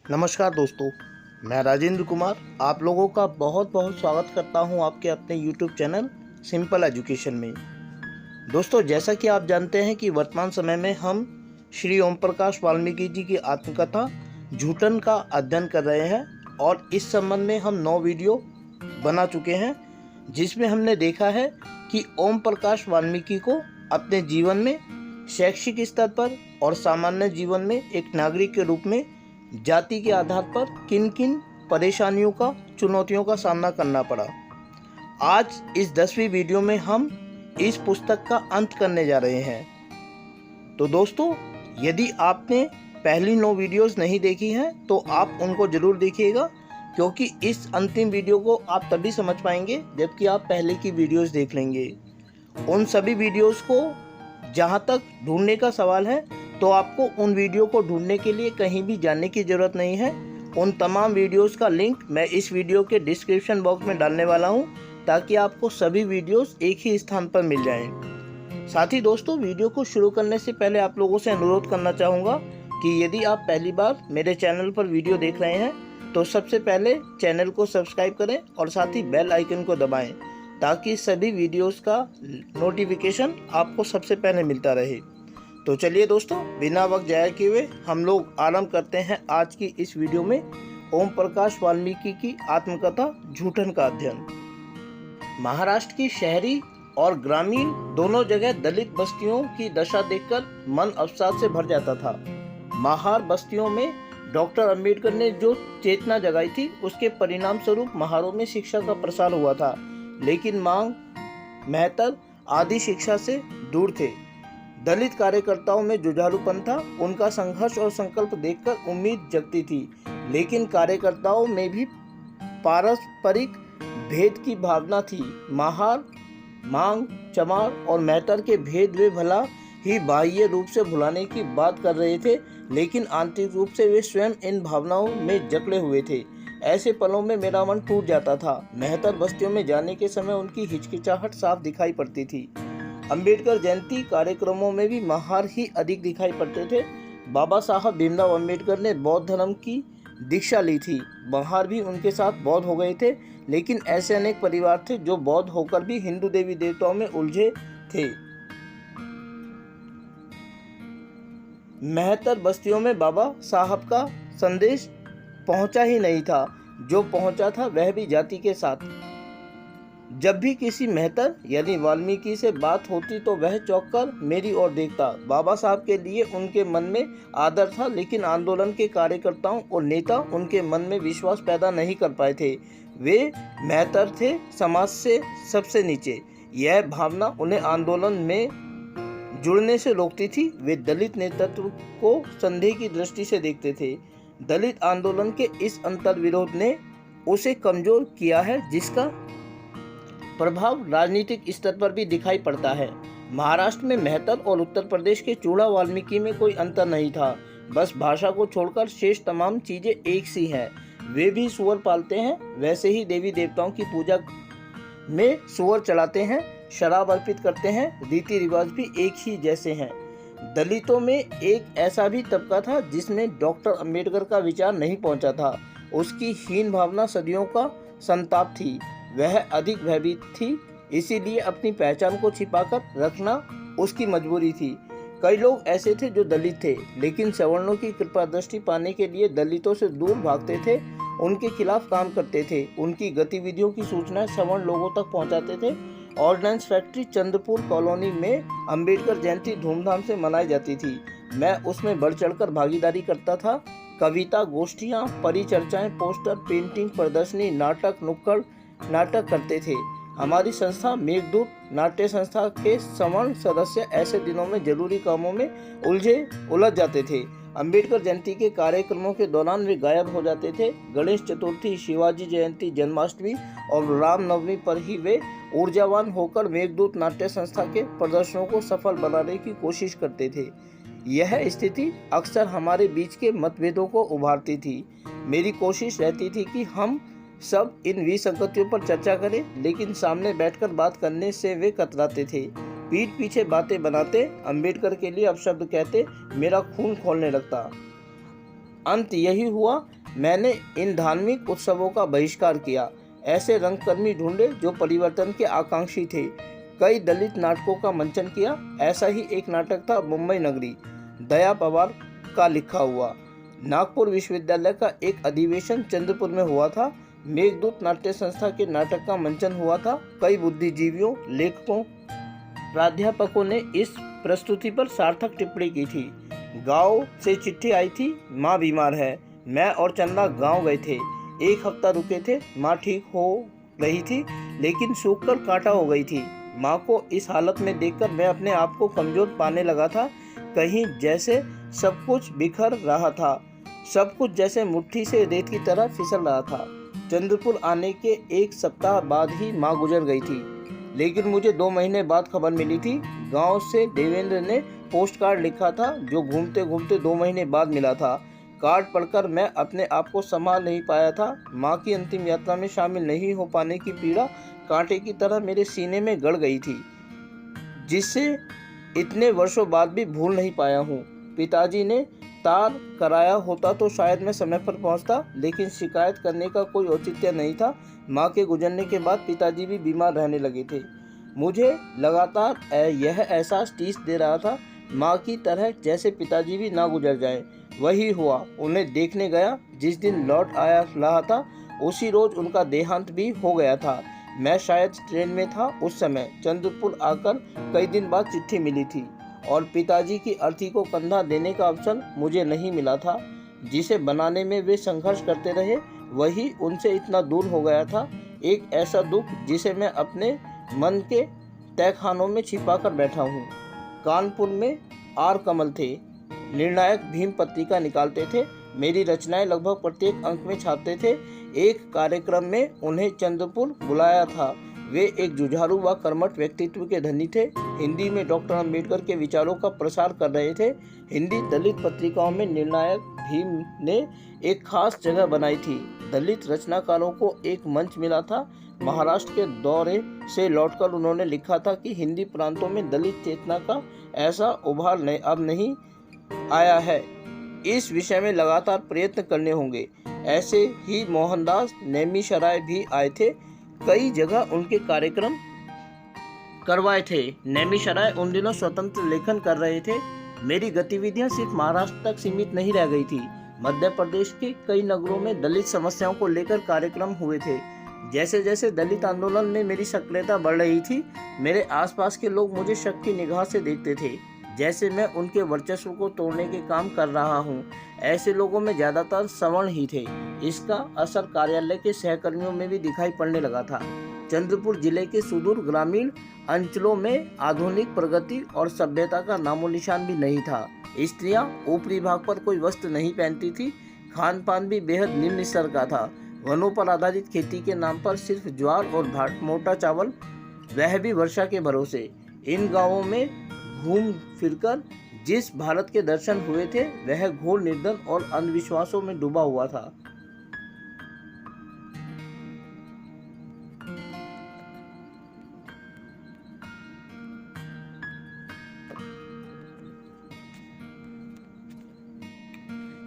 नमस्कार दोस्तों, मैं राजेंद्र कुमार आप लोगों का बहुत बहुत स्वागत करता हूं आपके अपने YouTube चैनल सिंपल एजुकेशन में। दोस्तों, जैसा कि आप जानते हैं कि वर्तमान समय में हम श्री ओम प्रकाश वाल्मीकि जी की आत्मकथा झूठन का अध्ययन कर रहे हैं और इस संबंध में हम 9 वीडियो बना चुके हैं, जिसमें हमने देखा है कि ओम प्रकाश वाल्मीकि को अपने जीवन में शैक्षिक स्तर पर और सामान्य जीवन में एक नागरिक के रूप में जाति के आधार पर किन किन परेशानियों का चुनौतियों का सामना करना पड़ा। आज इस 10वीं वीडियो में हम इस पुस्तक का अंत करने जा रहे हैं। तो दोस्तों, यदि आपने पहली 9 वीडियोस नहीं देखी हैं तो आप उनको ज़रूर देखिएगा, क्योंकि इस अंतिम वीडियो को आप तभी समझ पाएंगे जबकि आप पहले की वीडियोस देख लेंगे। उन सभी वीडियोस को जहाँ तक ढूंढने का सवाल है तो आपको उन वीडियो को ढूंढने के लिए कहीं भी जाने की ज़रूरत नहीं है। उन तमाम वीडियोस का लिंक मैं इस वीडियो के डिस्क्रिप्शन बॉक्स में डालने वाला हूं, ताकि आपको सभी वीडियोस एक ही स्थान पर मिल जाएं। साथ ही दोस्तों, वीडियो को शुरू करने से पहले आप लोगों से अनुरोध करना चाहूँगा कि यदि आप पहली बार मेरे चैनल पर वीडियो देख रहे हैं तो सबसे पहले चैनल को सब्सक्राइब करें और साथ ही बेल आइकन को दबाएँ, ताकि सभी वीडियोस का नोटिफिकेशन आपको सबसे पहले मिलता रहे। तो चलिए दोस्तों, बिना वक्त जाया किए हुए हम लोग आरंभ करते हैं आज की इस वीडियो में ओम प्रकाश वाल्मीकि की आत्मकथा झूठन का अध्ययन। महाराष्ट्र की शहरी और ग्रामीण दोनों जगह दलित बस्तियों की दशा देखकर मन अवसाद से भर जाता था। महार बस्तियों में डॉक्टर अंबेडकर ने जो चेतना जगाई थी, उसके परिणाम स्वरूप महारों में शिक्षा का प्रसार हुआ था, लेकिन मांग मेहतर आदि शिक्षा से दूर थे। दलित कार्यकर्ताओं में जुझारूपन था। उनका संघर्ष और संकल्प देखकर उम्मीद जगती थी, लेकिन कार्यकर्ताओं में भी पारस्परिक भेद की भावना थी। महार, मांग, चमार और मेहतर के भेद वे भला ही बाह्य रूप से भुलाने की बात कर रहे थे, लेकिन आंतरिक रूप से वे स्वयं इन भावनाओं में जकड़े हुए थे। ऐसे पलों में मेरा मन टूट जाता था। मेहतर बस्तियों में जाने के समय उनकी हिचकिचाहट साफ दिखाई पड़ती थी। अंबेडकर जयंती कार्यक्रमों में भी महार ही अधिक दिखाई पड़ते थे। बाबा साहब भीमराव अंबेडकर ने बौद्ध धर्म की दीक्षा ली थी। महार भी उनके साथ बौद्ध हो गए थे, लेकिन ऐसे अनेक परिवार थे जो बौद्ध होकर भी हिंदू देवी देवताओं में उलझे थे। मेहतर बस्तियों में बाबा साहब का संदेश पहुंचा ही नहीं था। जो पहुंचा था वह भी जाति के साथ। जब भी किसी मेहतर यानी वाल्मीकि से बात होती तो वह चौंककर मेरी ओर देखता। बाबा साहब के लिए उनके मन में आदर था, लेकिन आंदोलन के कार्यकर्ताओं और नेता उनके मन में विश्वास पैदा नहीं कर पाए थे। वे मेहतर थे समाज से सबसे नीचे। यह भावना उन्हें आंदोलन में जुड़ने से रोकती थी। वे दलित नेतृत्व को संदेह की दृष्टि से देखते थे। दलित आंदोलन के इस अंतर्विरोध ने उसे कमजोर किया है, जिसका प्रभाव राजनीतिक स्तर पर भी दिखाई पड़ता है। महाराष्ट्र में मेहतर और उत्तर प्रदेश के चूड़ा वाल्मीकि में कोई अंतर नहीं था। बस भाषा को छोड़कर शेष तमाम चीजें एक सी हैं। वे भी सूअर पालते हैं, वैसे ही देवी देवताओं की पूजा में सूअर चढ़ाते हैं, शराब अर्पित करते हैं, रीति रिवाज भी एक ही जैसे हैं। दलितों में एक ऐसा भी तबका था जिसमें डॉक्टर अंबेडकर का विचार नहीं पहुंचा था। उसकी हीन भावना सदियों का संताप थी। वह अधिक भयभीत थी, इसीलिए अपनी पहचान को छिपाकर रखना उसकी मजबूरी थी। कई लोग ऐसे थे जो दलित थे, लेकिन सवर्णों की कृपा दृष्टि पाने के लिए दलितों से दूर भागते थे, उनके खिलाफ काम करते थे, उनकी गतिविधियों की सूचना सवर्ण लोगों तक पहुंचाते थे। ऑर्डिनेंस फैक्ट्री चंद्रपुर कॉलोनी में अंबेडकर जयंती धूमधाम से मनाई जाती थी। मैं उसमें बढ़ चढ़कर भागीदारी करता था। कविता गोष्ठियाँ, परिचर्चाएं, पोस्टर, पेंटिंग, प्रदर्शनी, नाटक, नुक्कड़ नाटक करते थे। हमारी संस्था मेघदूत नाट्य संस्था के सवर्ण सदस्य ऐसे दिनों में जरूरी कामों में उलझ जाते थे। अंबेडकर जयंती के कार्यक्रमों के दौरान वे गायब हो जाते थे। गणेश चतुर्थी, शिवाजी जयंती, जन्माष्टमी और रामनवमी पर ही वे ऊर्जावान होकर मेघदूत नाट्य संस्था के प्रदर्शनों को सफल बनाने की कोशिश करते थे। यह स्थिति अक्सर हमारे बीच के मतभेदों को उभारती थी। मेरी कोशिश रहती थी कि हम सब इन विसंगतियों पर चर्चा करें, लेकिन सामने बैठकर बात करने से वे कतराते थे। पीठ पीछे बातें बनाते, अंबेडकर के लिए अपशब्द कहते, मेरा खून खौलने लगता। अंत यही हुआ, मैंने इन धार्मिक उत्सवों का बहिष्कार किया। ऐसे रंगकर्मी ढूंढे जो परिवर्तन के आकांक्षी थे। कई दलित नाटकों का मंचन किया। ऐसा ही एक नाटक था मुंबई नगरी, दया पवार का लिखा हुआ। नागपुर विश्वविद्यालय का एक अधिवेशन चंद्रपुर में हुआ था। मेघदूत नाट्य संस्था के नाटक का मंचन हुआ था। कई बुद्धिजीवियों, लेखकों, प्राध्यापकों ने इस प्रस्तुति पर सार्थक टिप्पणी की थी। गांव से चिट्ठी आई थी, माँ बीमार है। मैं और चंदा गांव गए थे। 1 हफ्ता रुके थे। माँ ठीक हो रही थी, लेकिन सूखकर कांटा हो गई थी। माँ को इस हालत में देखकर मैं अपने आप को कमजोर पाने लगा था। कहीं जैसे सब कुछ बिखर रहा था, सब कुछ जैसे मुट्ठी से रेत की तरह फिसल रहा था। चंद्रपुर आने के 1 सप्ताह बाद ही माँ गुजर गई थी, लेकिन मुझे 2 महीने बाद खबर मिली थी। गांव से देवेंद्र ने पोस्ट कार्ड लिखा था, जो घूमते घूमते 2 महीने बाद मिला था। कार्ड पढ़कर मैं अपने आप को संभाल नहीं पाया था। माँ की अंतिम यात्रा में शामिल नहीं हो पाने की पीड़ा कांटे की तरह मेरे सीने में गड़ गई थी, जिससे इतने वर्षों बाद भी भूल नहीं पाया हूँ। पिताजी ने तार कराया होता तो शायद मैं समय पर पहुँचता, लेकिन शिकायत करने का कोई औचित्य नहीं था। माँ के गुजरने के बाद पिताजी भी बीमार रहने लगे थे। मुझे लगातार यह एहसास टीस दे रहा था, माँ की तरह जैसे पिताजी भी ना गुजर जाए। वही हुआ। उन्हें देखने गया। जिस दिन लौट आया रहा था, उसी रोज उनका देहांत भी हो गया था। मैं शायद ट्रेन में था उस समय। चंद्रपुर आकर कई दिन बाद चिट्ठी मिली थी, और पिताजी की अर्थी को कंधा देने का अवसर मुझे नहीं मिला था। जिसे बनाने में वे संघर्ष करते रहे, वही उनसे इतना दूर हो गया था। एक ऐसा दुख जिसे मैं अपने मन के तहखानों में छिपा कर बैठा हूँ। कानपुर में आर कमल थे। निर्णायक भीम पत्रिका निकालते थे। मेरी रचनाएं लगभग प्रत्येक अंक में छापते थे। एक कार्यक्रम में उन्हें चंद्रपुर बुलाया था। वे एक जुझारू व कर्मठ व्यक्तित्व के धनी थे। हिंदी में डॉक्टर अम्बेडकर के विचारों का प्रसार कर रहे थे। हिंदी दलित पत्रिकाओं में निर्णायक भीम ने एक खास जगह बनाई थी। दलित रचनाकारों को एक मंच मिला था। महाराष्ट्र के दौरे से लौटकर उन्होंने लिखा था कि हिंदी प्रांतों में दलित चेतना का ऐसा उभार अब नहीं आया है। इस विषय में लगातार प्रयत्न करने होंगे। ऐसे ही मोहनदास नेमिशराय भी आए थे। कई जगह उनके कार्यक्रम करवाए थे। नेमिशराय उन दिनों स्वतंत्र लेखन कर रहे थे। मेरी गतिविधियां सिर्फ महाराष्ट्र तक सीमित नहीं रह गई थी। मध्य प्रदेश के कई नगरों में दलित समस्याओं को लेकर कार्यक्रम हुए थे। जैसे जैसे दलित आंदोलन में मेरी सक्रियता बढ़ रही थी, मेरे आसपास के लोग मुझे शक की निगाह से देखते थे, जैसे मैं उनके वर्चस्व को तोड़ने के काम कर रहा हूँ। ऐसे लोगों में ज़्यादातर सवर्ण ही थे। इसका असर कार्यालय के सहकर्मियों में भी दिखाई पड़ने लगा था। चंद्रपुर जिले के सुदूर ग्रामीण अंचलों में आधुनिक प्रगति और सभ्यता का नामो निशान भी नहीं था। स्त्रियां ऊपरी भाग पर कोई वस्त्र नहीं पहनती थी। खान पान भी बेहद निम्न स्तर का था। वनों पर आधारित खेती के नाम पर सिर्फ ज्वार और मोटा चावल, वह भी वर्षा के भरोसे। इन गांवों में घूम फिरकर जिस भारत के दर्शन हुए थे, वह घोर निर्धन और अंधविश्वासों में डूबा हुआ था।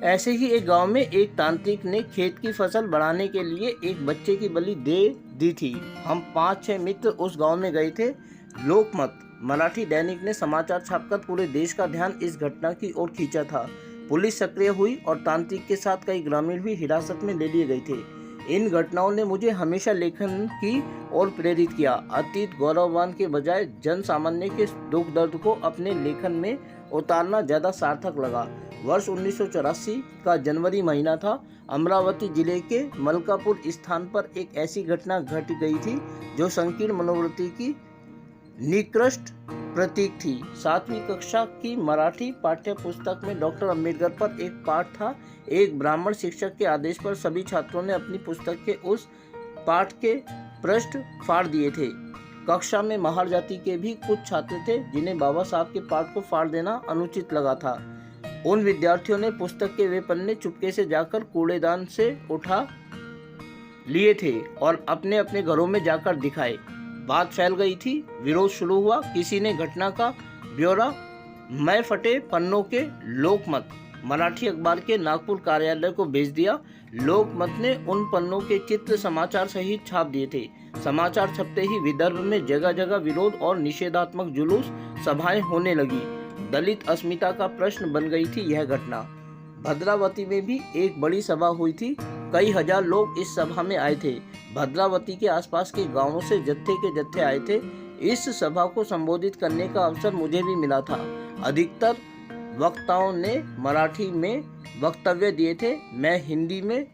ऐसे ही एक गांव में एक तांत्रिक ने खेत की फसल बढ़ाने के लिए एक बच्चे की बलि दे दी थी। हम 5-6 मित्र उस गांव में गए थे। लोकमत मराठी दैनिक ने समाचार छापकर पूरे देश का ध्यान इस घटना की ओर खींचा था। पुलिस सक्रिय हुई और तांत्रिक के साथ कई ग्रामीण भी हिरासत में ले लिए गए थे। इन घटनाओं ने मुझे हमेशा लेखन की ओर प्रेरित किया। अतीत गौरववान के बजाय जन सामान्य के दुख दर्द को अपने लेखन में उतारना ज़्यादा सार्थक लगा। वर्ष 1984 का जनवरी महीना था। अमरावती जिले के मलकापुर स्थान पर एक ऐसी घटना घट गई थी जो संकीर्ण मनोवृत्ति की निकृष्ट प्रतीक थी। 7वीं कक्षा की मराठी पाठ्य पुस्तक में डॉक्टर अम्बेडकर पर एक पाठ था। एक ब्राह्मण शिक्षक के आदेश पर सभी छात्रों ने अपनी पुस्तक के उस पाठ के पृष्ठ फाड़ दिए थे। कक्षा में महार जाति के भी कुछ छात्र थे जिन्हें बाबा साहब के पाठ को फाड़ देना अनुचित लगा था। उन विद्यार्थियों ने पुस्तक के वे पन्ने चुपके से जाकर कूड़ेदान से उठा लिए थे और अपने अपने घरों में जाकर दिखाए। बात फैल गई थी। विरोध शुरू हुआ। किसी ने घटना का ब्यौरा मैं फटे पन्नों के लोकमत मराठी अखबार के नागपुर कार्यालय को भेज दिया। लोकमत ने उन पन्नों के चित्र समाचार सहित छाप दिए थे। समाचार छपते ही विदर्भ में जगह जगह विरोध और निषेधात्मक जुलूस सभाएं होने लगी। दलित अस्मिता का प्रश्न बन गई थी यह घटना। भद्रावती में भी एक बड़ी सभा हुई थी। कई हजार लोग इस सभा में आए थे। भद्रावती के आसपास के गांवों से जत्थे के जत्थे आए थे। इस सभा को संबोधित करने का अवसर मुझे भी मिला था। अधिकतर वक्ताओं ने मराठी में वक्तव्य दिए थे, मैं हिंदी में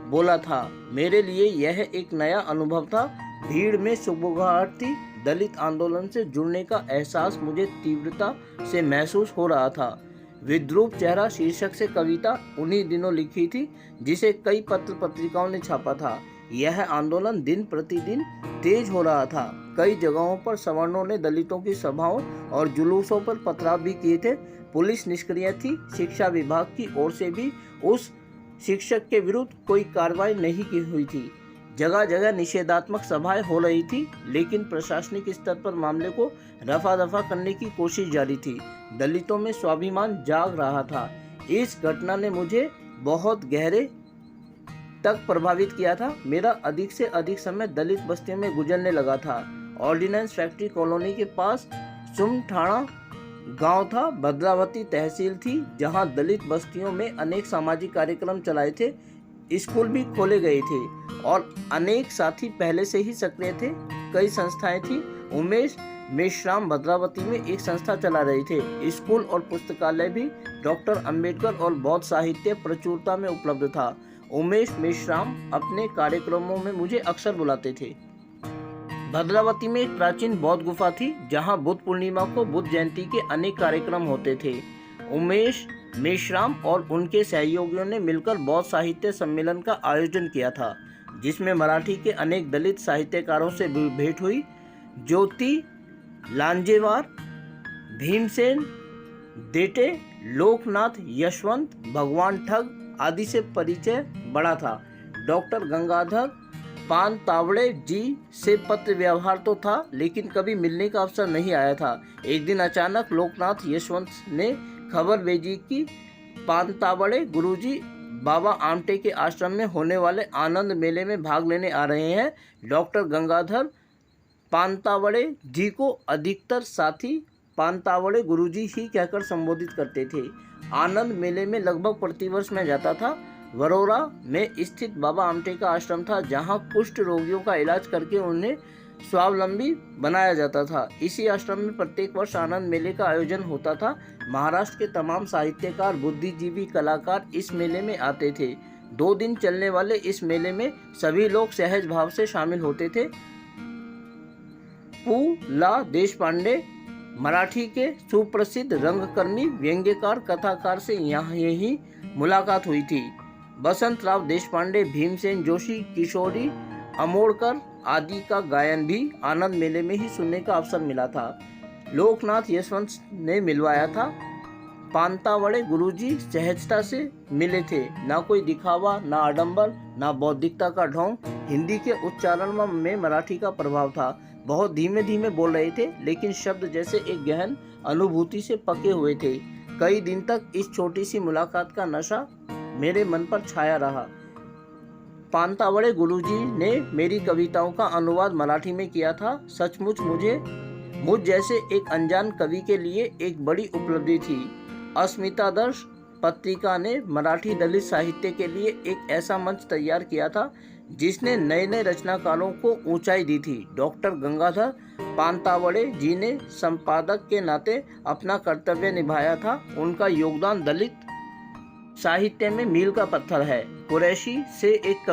बोला था। मेरे लिए यह एक नया अनुभव था। भीड़ में सुगबुगाहट थी। दलित आंदोलन से जुड़ने का एहसास मुझे तीव्रता से महसूस हो रहा था। विद्रूप चेहरा शीर्षक से कविता उन्हीं दिनों लिखी थी, जिसे कई पत्र पत्रिकाओं ने छापा था। यह आंदोलन दिन प्रतिदिन तेज हो रहा था। कई जगहों पर सवर्णों ने दलितों की सभाओं और जुलूसों पर पथराव भी किए थे। पुलिस निष्क्रिय थी। शिक्षा विभाग की ओर से भी उस शिक्षक के विरुद्ध कोई कार्रवाई नहीं की हुई थी। जगह जगह निषेधात्मक सभाएं हो रही थी, लेकिन प्रशासनिक स्तर पर मामले को रफा दफा करने की कोशिश जारी थी। दलितों में स्वाभिमान जाग रहा था। इस घटना ने मुझे बहुत गहरे तक प्रभावित किया था। मेरा अधिक से अधिक समय दलित बस्तियों में गुजरने लगा था। ऑर्डिनेंस फैक्ट्री कॉलोनी के पास सुमठाणा गांव था। भद्रावती तहसील थी, जहां दलित बस्तियों में अनेक सामाजिक कार्यक्रम चलाए थे। स्कूल भी खोले गए थे और अनेक साथी पहले से ही सक्रिय थे। कई संस्थाएं थी। उमेश मेश्राम भद्रावती में एक संस्था चला रहे थे। स्कूल और पुस्तकालय भी डॉक्टर अंबेडकर और बौद्ध साहित्य प्रचुरता में उपलब्ध था। उमेश मेश्राम अपने कार्यक्रमों में मुझे अक्सर बुलाते थे। भद्रावती में एक प्राचीन बौद्ध गुफा थी, जहां बुद्ध पूर्णिमा को बुद्ध जयंती के अनेक कार्यक्रम होते थे। उमेश मेश्राम और उनके सहयोगियों ने मिलकर बौद्ध साहित्य सम्मेलन का आयोजन किया था, जिसमें मराठी के अनेक दलित साहित्यकारों से भेंट हुई। ज्योति लांजेवार, भीमसेन देटे, लोकनाथ यशवंत, भगवान ठग आदि से परिचय बढ़ा था। डॉक्टर गंगाधर पान तावड़े जी से पत्र व्यवहार तो था, लेकिन कभी मिलने का अवसर नहीं आया था। एक दिन अचानक लोकनाथ यशवंत ने खबर भेजी कि पानतावड़े गुरुजी बाबा आमटे के आश्रम में होने वाले आनंद मेले में भाग लेने आ रहे हैं। डॉक्टर गंगाधर पानतावड़े जी को अधिकतर साथी पानतावड़े गुरुजी ही कहकर संबोधित करते थे। आनंद मेले में लगभग प्रतिवर्ष मैं जाता था। वरोरा में स्थित बाबा आमटे का आश्रम था, जहां कुष्ठ रोगियों का इलाज करके उन्हें स्वावलंबी बनाया जाता था। इसी आश्रम में प्रत्येक वर्ष आनंद मेले का आयोजन होता था। महाराष्ट्र के तमाम साहित्यकार, बुद्धिजीवी, कलाकार इस मेले में आते थे। 2 दिन चलने वाले इस मेले में सभी लोग सहज भाव से शामिल होते थे। पु.ला. देशपांडे मराठी के सुप्रसिद्ध रंगकर्मी, व्यंग्यकार, कथाकार से यही मुलाकात हुई थी। बसंतराव देशपांडे, भीमसेन जोशी, किशोरी अमोड़कर आदि का गायन भी आनंद मेले में ही सुनने का अवसर मिला था। लोकनाथ यशवंत ने मिलवाया था। पानतावड़े गुरुजी सहजता से मिले थे। ना कोई दिखावा, ना आडंबर, ना बौद्धिकता का ढोंग। हिंदी के उच्चारण में मराठी का प्रभाव था। बहुत धीमे धीमे बोल रहे थे, लेकिन शब्द जैसे एक गहन अनुभूति से पके हुए थे। कई दिन तक इस छोटी सी मुलाकात का नशा मेरे मन पर छाया रहा। पानतावड़े गुरुजी ने मेरी कविताओं का अनुवाद मराठी में किया था। सचमुच मुझ जैसे एक अनजान कवि के लिए एक बड़ी उपलब्धि थी। अस्मितादर्श पत्रिका ने मराठी दलित साहित्य के लिए एक ऐसा मंच तैयार किया था, जिसने नए नए रचनाकारों को ऊंचाई दी थी। डॉक्टर गंगाधर पानतावड़े जी ने संपादक के नाते अपना कर्तव्य निभाया था। उनका योगदान दलित साहित्य में मील का पत्थर है। कुरैशी से एक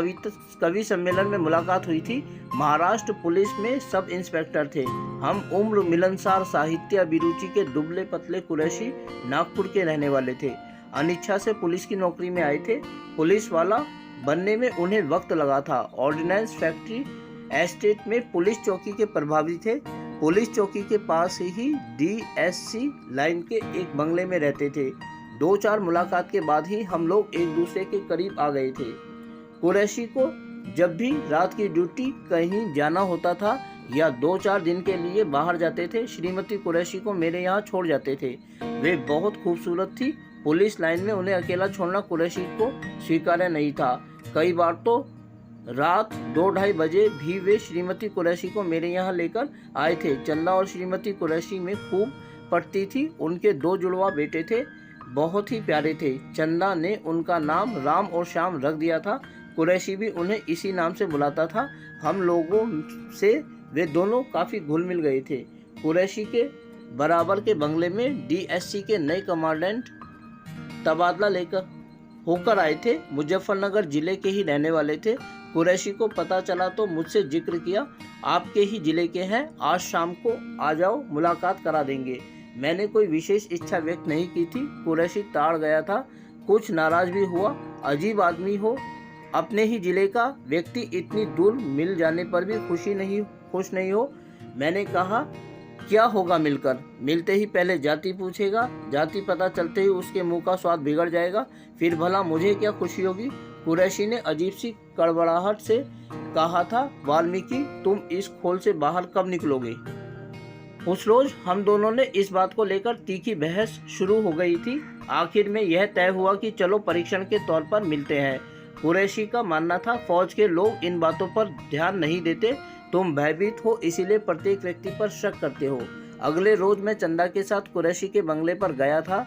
कवि सम्मेलन में मुलाकात हुई थी। महाराष्ट्र पुलिस में सब इंस्पेक्टर थे। हम उम्र मिलनसार साहित्य अभिरुचि के दुबले पतले कुरैशी नागपुर के रहने वाले थे। अनिच्छा से पुलिस की नौकरी में आए थे। पुलिस वाला बनने में उन्हें वक्त लगा था। ऑर्डिनेंस फैक्ट्री एस्टेट में पुलिस चौकी के प्रभारी थे। पुलिस चौकी के पास ही DSC लाइन के एक बंगले में रहते थे। 2-4 मुलाकात के बाद ही हम लोग एक दूसरे के करीब आ गए थे। कुरैशी को जब भी रात की ड्यूटी कहीं जाना होता था या 2-4 दिन के लिए बाहर जाते थे, श्रीमती कुरैशी को मेरे यहाँ छोड़ जाते थे। वे बहुत खूबसूरत थी। पुलिस लाइन में उन्हें अकेला छोड़ना कुरैशी को स्वीकार्य नहीं था। कई बार तो रात 2-2:30 बजे भी वे श्रीमती कुरैशी को मेरे यहाँ लेकर आए थे। चंदा और श्रीमती कुरैशी में खूब पटती थी। उनके 2 जुड़वा बेटे थे, बहुत ही प्यारे थे। चंदा ने उनका नाम राम और श्याम रख दिया था। कुरैशी भी उन्हें इसी नाम से बुलाता था। हम लोगों से वे दोनों काफ़ी घुल मिल गए थे। कुरैशी के बराबर के बंगले में डीएससी के नए कमांडेंट तबादला लेकर होकर आए थे। मुजफ्फरनगर जिले के ही रहने वाले थे। कुरैशी को पता चला तो मुझसे जिक्र किया, आपके ही जिले के हैं, आज शाम को आ जाओ, मुलाकात करा देंगे। मैंने कोई विशेष इच्छा व्यक्त नहीं की थी। कुरैशी ताड़ गया था, कुछ नाराज भी हुआ। अजीब आदमी हो, अपने ही जिले का व्यक्ति इतनी दूर मिल जाने पर भी खुश नहीं हो। मैंने कहा, क्या होगा मिलकर? मिलते ही पहले जाति पूछेगा, जाति पता चलते ही उसके मुंह का स्वाद बिगड़ जाएगा, फिर भला मुझे क्या खुशी होगी? कुरैशी ने अजीब सी कड़बड़ाहट से कहा था, वाल्मीकि तुम इस खोल से बाहर कब निकलोगे? उस रोज हम दोनों ने इस बात को लेकर तीखी बहस शुरू हो गई थी। आखिर में यह तय हुआ कि चलो परीक्षण के तौर पर मिलते हैं। कुरैशी का मानना था, फौज के लोग इन बातों पर ध्यान नहीं देते, तुम भयभीत हो इसीलिए प्रत्येक व्यक्ति पर शक करते हो। अगले रोज मैं चंदा के साथ कुरैशी के बंगले पर गया था।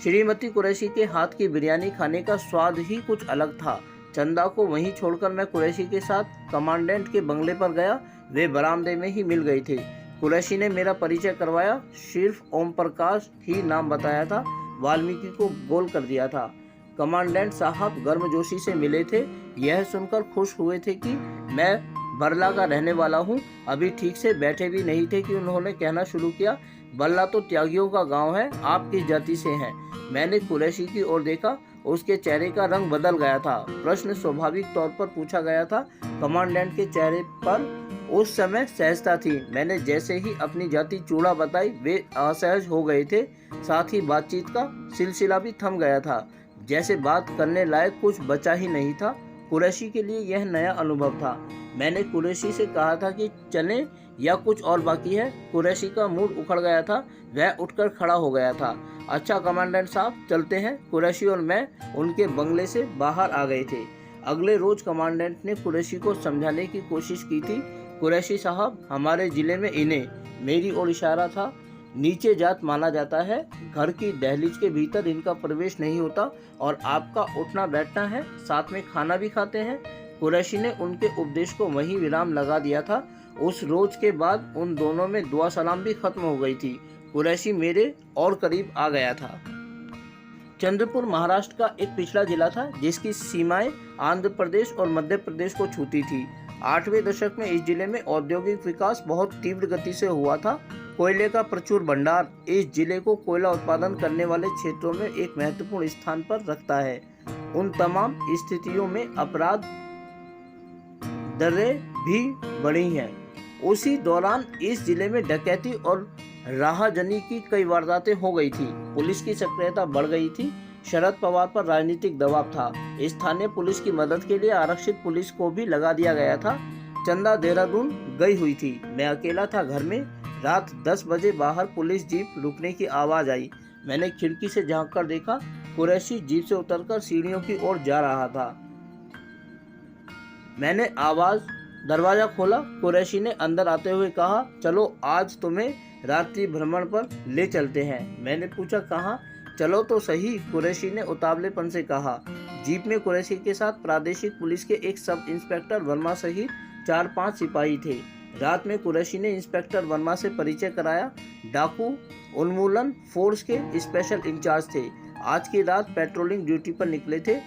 श्रीमती कुरैशी के हाथ की बिरयानी खाने का स्वाद ही कुछ अलग था। चंदा को वहीं छोड़कर मैं कुरैशी के साथ कमांडेंट के बंगले पर गया। वे बरामदे में ही मिल गए थे। कुरैशी ने मेरा परिचय करवाया, सिर्फ ओम प्रकाश ही नाम बताया था, वाल्मीकि को गोल कर दिया था। कमांडेंट साहब गर्मजोशी से मिले थे। यह सुनकर खुश हुए थे कि मैं बरला का रहने वाला हूँ। अभी ठीक से बैठे भी नहीं थे कि उन्होंने कहना शुरू किया, बरला तो त्यागियों का गांव है, आप किस जाति से हैं? मैंने कुरैशी की ओर देखा, उसके चेहरे का रंग बदल गया था। प्रश्न स्वाभाविक तौर पर पूछा गया था। कमांडेंट के चेहरे पर उस समय सहजता थी। मैंने जैसे ही अपनी जाति चूड़ा बताई, वे असहज हो गए थे। साथ ही बातचीत का सिलसिला भी थम गया था, जैसे बात करने लायक कुछ बचा ही नहीं था। कुरैशी के लिए यह नया अनुभव था। मैंने कुरैशी से कहा था कि चलें या कुछ और बाकी है। कुरैशी का मूड उखड़ गया था, वह उठकर खड़ा हो गया था। अच्छा कमांडेंट साहब, चलते हैं। कुरैशी और मैं उनके बंगले से बाहर आ गए थे। अगले रोज कमांडेंट ने कुरैशी को समझाने की कोशिश की थी। कुरैशी साहब, हमारे जिले में इन्हें, मेरी ओर इशारा था, नीचे जात माना जाता है। घर की दहलीज के भीतर इनका प्रवेश नहीं होता और आपका उठना बैठना है, साथ में खाना भी खाते हैं। कुरैशी ने उनके उपदेश को वहीं विराम लगा दिया था। उस रोज के बाद उन दोनों में दुआ सलाम भी खत्म हो गई थी। कुरैशी मेरे और करीब आ गया था। चंद्रपुर महाराष्ट्र का एक पिछड़ा जिला था, जिसकी सीमाएं आंध्र प्रदेश और मध्य प्रदेश को छूती थी। 8वें दशक में इस जिले में औद्योगिक विकास बहुत तीव्र गति से हुआ था। कोयले का प्रचुर भंडार इस जिले को कोयला उत्पादन करने वाले क्षेत्रों में एक महत्वपूर्ण स्थान पर रखता है। उन तमाम स्थितियों में अपराध दरें भी बढ़ी हैं। उसी दौरान इस जिले में डकैती और राहजनी की कई वारदातें हो गई थी। पुलिस की सक्रियता बढ़ गई थी। शरद पवार पर राजनीतिक दबाव था। स्थानीय पुलिस की मदद के लिए आरक्षित पुलिस को भी लगा दिया गया था। चंदा देहरादून गई हुई थी। मैं अकेला था घर में। रात 10 बजे बाहर पुलिस जीप रुकने की आवाज आई। मैंने खिड़की से झांक कर देखा, कुरैशी जीप से उतरकर सीढ़ियों की ओर जा रहा था। मैंने दरवाजा खोला। कुरैशी ने अंदर आते हुए कहा, चलो आज तुम्हें रात्रि भ्रमण पर ले चलते हैं। मैंने पूछा, कहाँ? चलो तो सही, कुरैशी ने उतावलेपन से कहा। जीप में कुरैशी के साथ प्रादेशिक पुलिस के एक सब इंस्पेक्टर वर्मा सहित 4-5 सिपाही थे। रात में कुरैशी ने इंस्पेक्टर वर्मा से परिचय कराया। डाकू उन्मूलन फोर्स के स्पेशल इंचार्ज थे। आज की रात पेट्रोलिंग ड्यूटी पर निकले थे।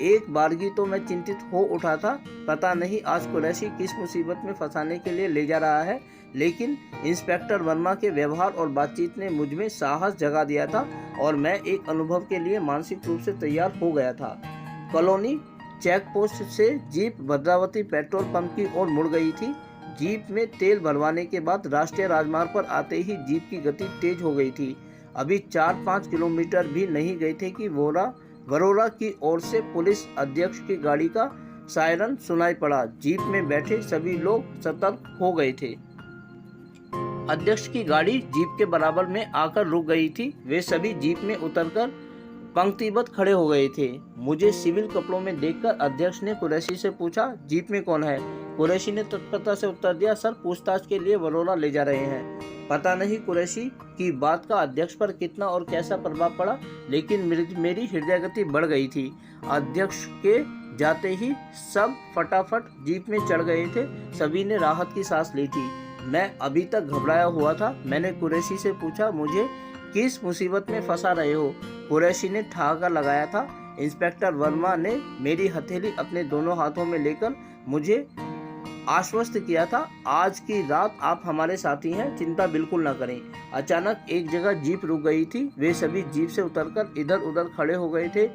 एक बारगी तो मैं चिंतित हो उठा था, पता नहीं आज कुरैशी किस मुसीबत में फंसाने के लिए ले जा रहा है। लेकिन इंस्पेक्टर वर्मा के व्यवहार और बातचीत ने मुझ में साहस जगा दिया था और मैं एक अनुभव के लिए मानसिक रूप से तैयार हो गया था। कॉलोनी चेक पोस्ट से जीप भद्रावती पेट्रोल पंप की ओर मुड़ गई थी। जीप में तेल भरवाने के बाद राष्ट्रीय राजमार्ग पर आते ही जीप की गति तेज हो गई थी। अभी 4-5 किलोमीटर भी नहीं गए थे कि वरोरा की ओर से पुलिस अध्यक्ष की गाड़ी का सायरन सुनाई पड़ा। जीप में बैठे सभी लोग सतर्क हो गए थे। अध्यक्ष की गाड़ी जीप के बराबर में आकर रुक गई थी। वे सभी जीप में उतरकर पंक्तिबद्ध खड़े हो गए थे। मुझे सिविल कपड़ों में देखकर अध्यक्ष ने कुरैशी से पूछा, जीप में कौन है? कुरैशी ने तत्परता से उत्तर दिया, सर पूछताछ के लिए वरोरा ले जा रहे हैं। पता नहीं कुरैशी की बात का अध्यक्ष पर कितना और कैसा प्रभाव पड़ा, लेकिन मेरी हृदय गति बढ़ गई थी। अध्यक्ष के जाते ही सब फटाफट जीप में चढ़ गए थे। सभी ने राहत की सांस ली थी। मैं अभी तक घबराया हुआ था। मैंने कुरैशी से पूछा, मुझे किस मुसीबत में फंसा रहे हो? कुरैशी ने ठहाका लगाया था। इंस्पेक्टर वर्मा ने मेरी हथेली अपने दोनों हाथों में लेकर मुझे आश्वस्त किया था, आज की रात आप हमारे साथी हैं, चिंता बिल्कुल न करें। अचानक एक जगह जीप रुक गई थी। वे सभी जीप से उतरकर इधर उधर खड़े हो गए थे।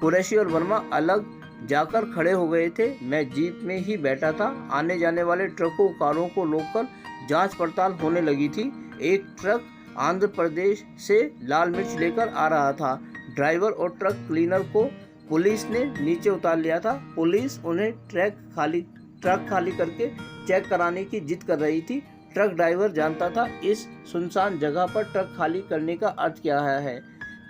कुरैशी और वर्मा अलग जाकर खड़े हो गए थे। मैं जीप में ही बैठा था। आने जाने वाले ट्रकों कारों को रोककर जांच पड़ताल होने लगी थी। एक ट्रक आंध्र प्रदेश से लाल मिर्च लेकर आ रहा था। ड्राइवर और ट्रक क्लीनर को पुलिस ने नीचे उतार लिया था। पुलिस उन्हें ट्रक खाली करके चेक कराने की जिद कर रही थी। ट्रक ड्राइवर जानता था इस सुनसान जगह पर ट्रक खाली करने का अर्थ क्या है।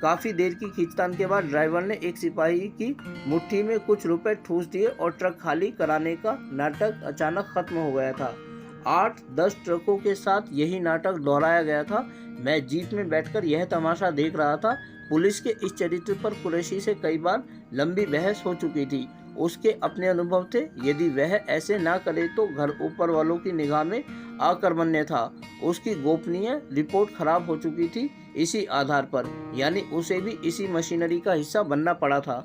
काफी देर की खींचतान के बाद ड्राइवर ने एक सिपाही की मुट्ठी में कुछ रुपए ठूस दिए और ट्रक खाली कराने का नाटक अचानक खत्म हो गया था। 8-10 ट्रकों के साथ यही नाटक दोहराया गया था। मैं जीप में बैठकर यह तमाशा देख रहा था। पुलिस के इस चरित्र पर कुरैशी से कई बार लंबी बहस हो चुकी थी। उसके अपने अनुभव थे। यदि वह ऐसे ना करे तो घर ऊपर वालों की निगाह में अकर्मण्य था। उसकी गोपनीय रिपोर्ट खराब हो चुकी थी। इसी आधार पर यानी उसे भी इसी मशीनरी का हिस्सा बनना पड़ा था।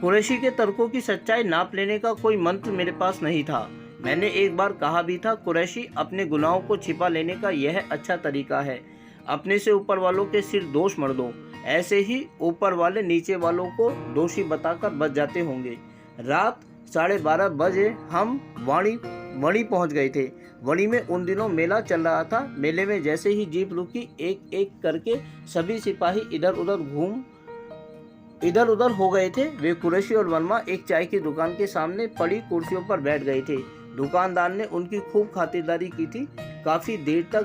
कुरैशी के तर्कों की सच्चाई नाप लेने का कोई मंत्र मेरे पास नहीं था। मैंने एक बार कहा भी था, कुरैशी अपने गुनाहों को छिपा लेने का यह अच्छा तरीका है। अपने से ऊपर वालों के सिर दोष मढ़ दो, ऐसे ही ऊपर वाले नीचे वालों को दोषी बताकर बच जाते होंगे। रात 12:30 बजे हम वणी पहुंच गए थे। वणी में उन दिनों मेला चल रहा था। मेले में जैसे ही जीप रुकी, एक एक करके सभी सिपाही इधर उधर हो गए थे। वे कुरैशी और वर्मा एक चाय की दुकान के सामने पड़ी कुर्सियों पर बैठ गए थे। दुकानदार ने उनकी खूब खातिरदारी की थी। काफी देर तक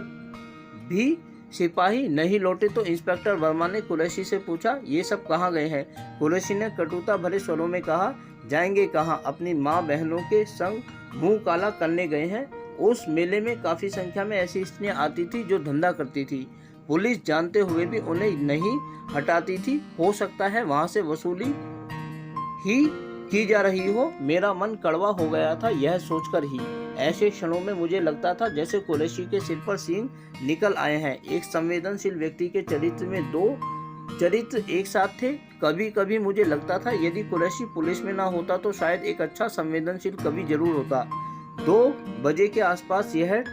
भी सिपाही नहीं लौटे तो इंस्पेक्टर वर्मा ने कुरैशी से पूछा, ये सब कहाँ गए हैं? कुरैशी ने कटुता भरे स्वरों में कहा, जाएंगे कहाँ, अपनी माँ बहनों के संग मुंह काला करने गए हैं। उस मेले में काफी संख्या में ऐसी स्त्रियां आती थी जो धंधा करती थी। पुलिस जानते हुए भी उन्हें नहीं हटाती थी। हो सकता है वहां से वसूली ही की जा रही हो। मेरा मन कड़वा हो गया था यह सोचकर ही। ऐसे क्षणों में मुझे लगता था जैसे कुरैशी के सिर पर सींग निकल आए हैं। एक संवेदनशील व्यक्ति के चरित्र में दो चरित्र एक साथ थे। कभी कभी मुझे लगता था यदि कुरैशी पुलिस में ना होता तो शायद एक अच्छा संवेदनशील कवि जरूर होता। 2 बजे के आसपास यह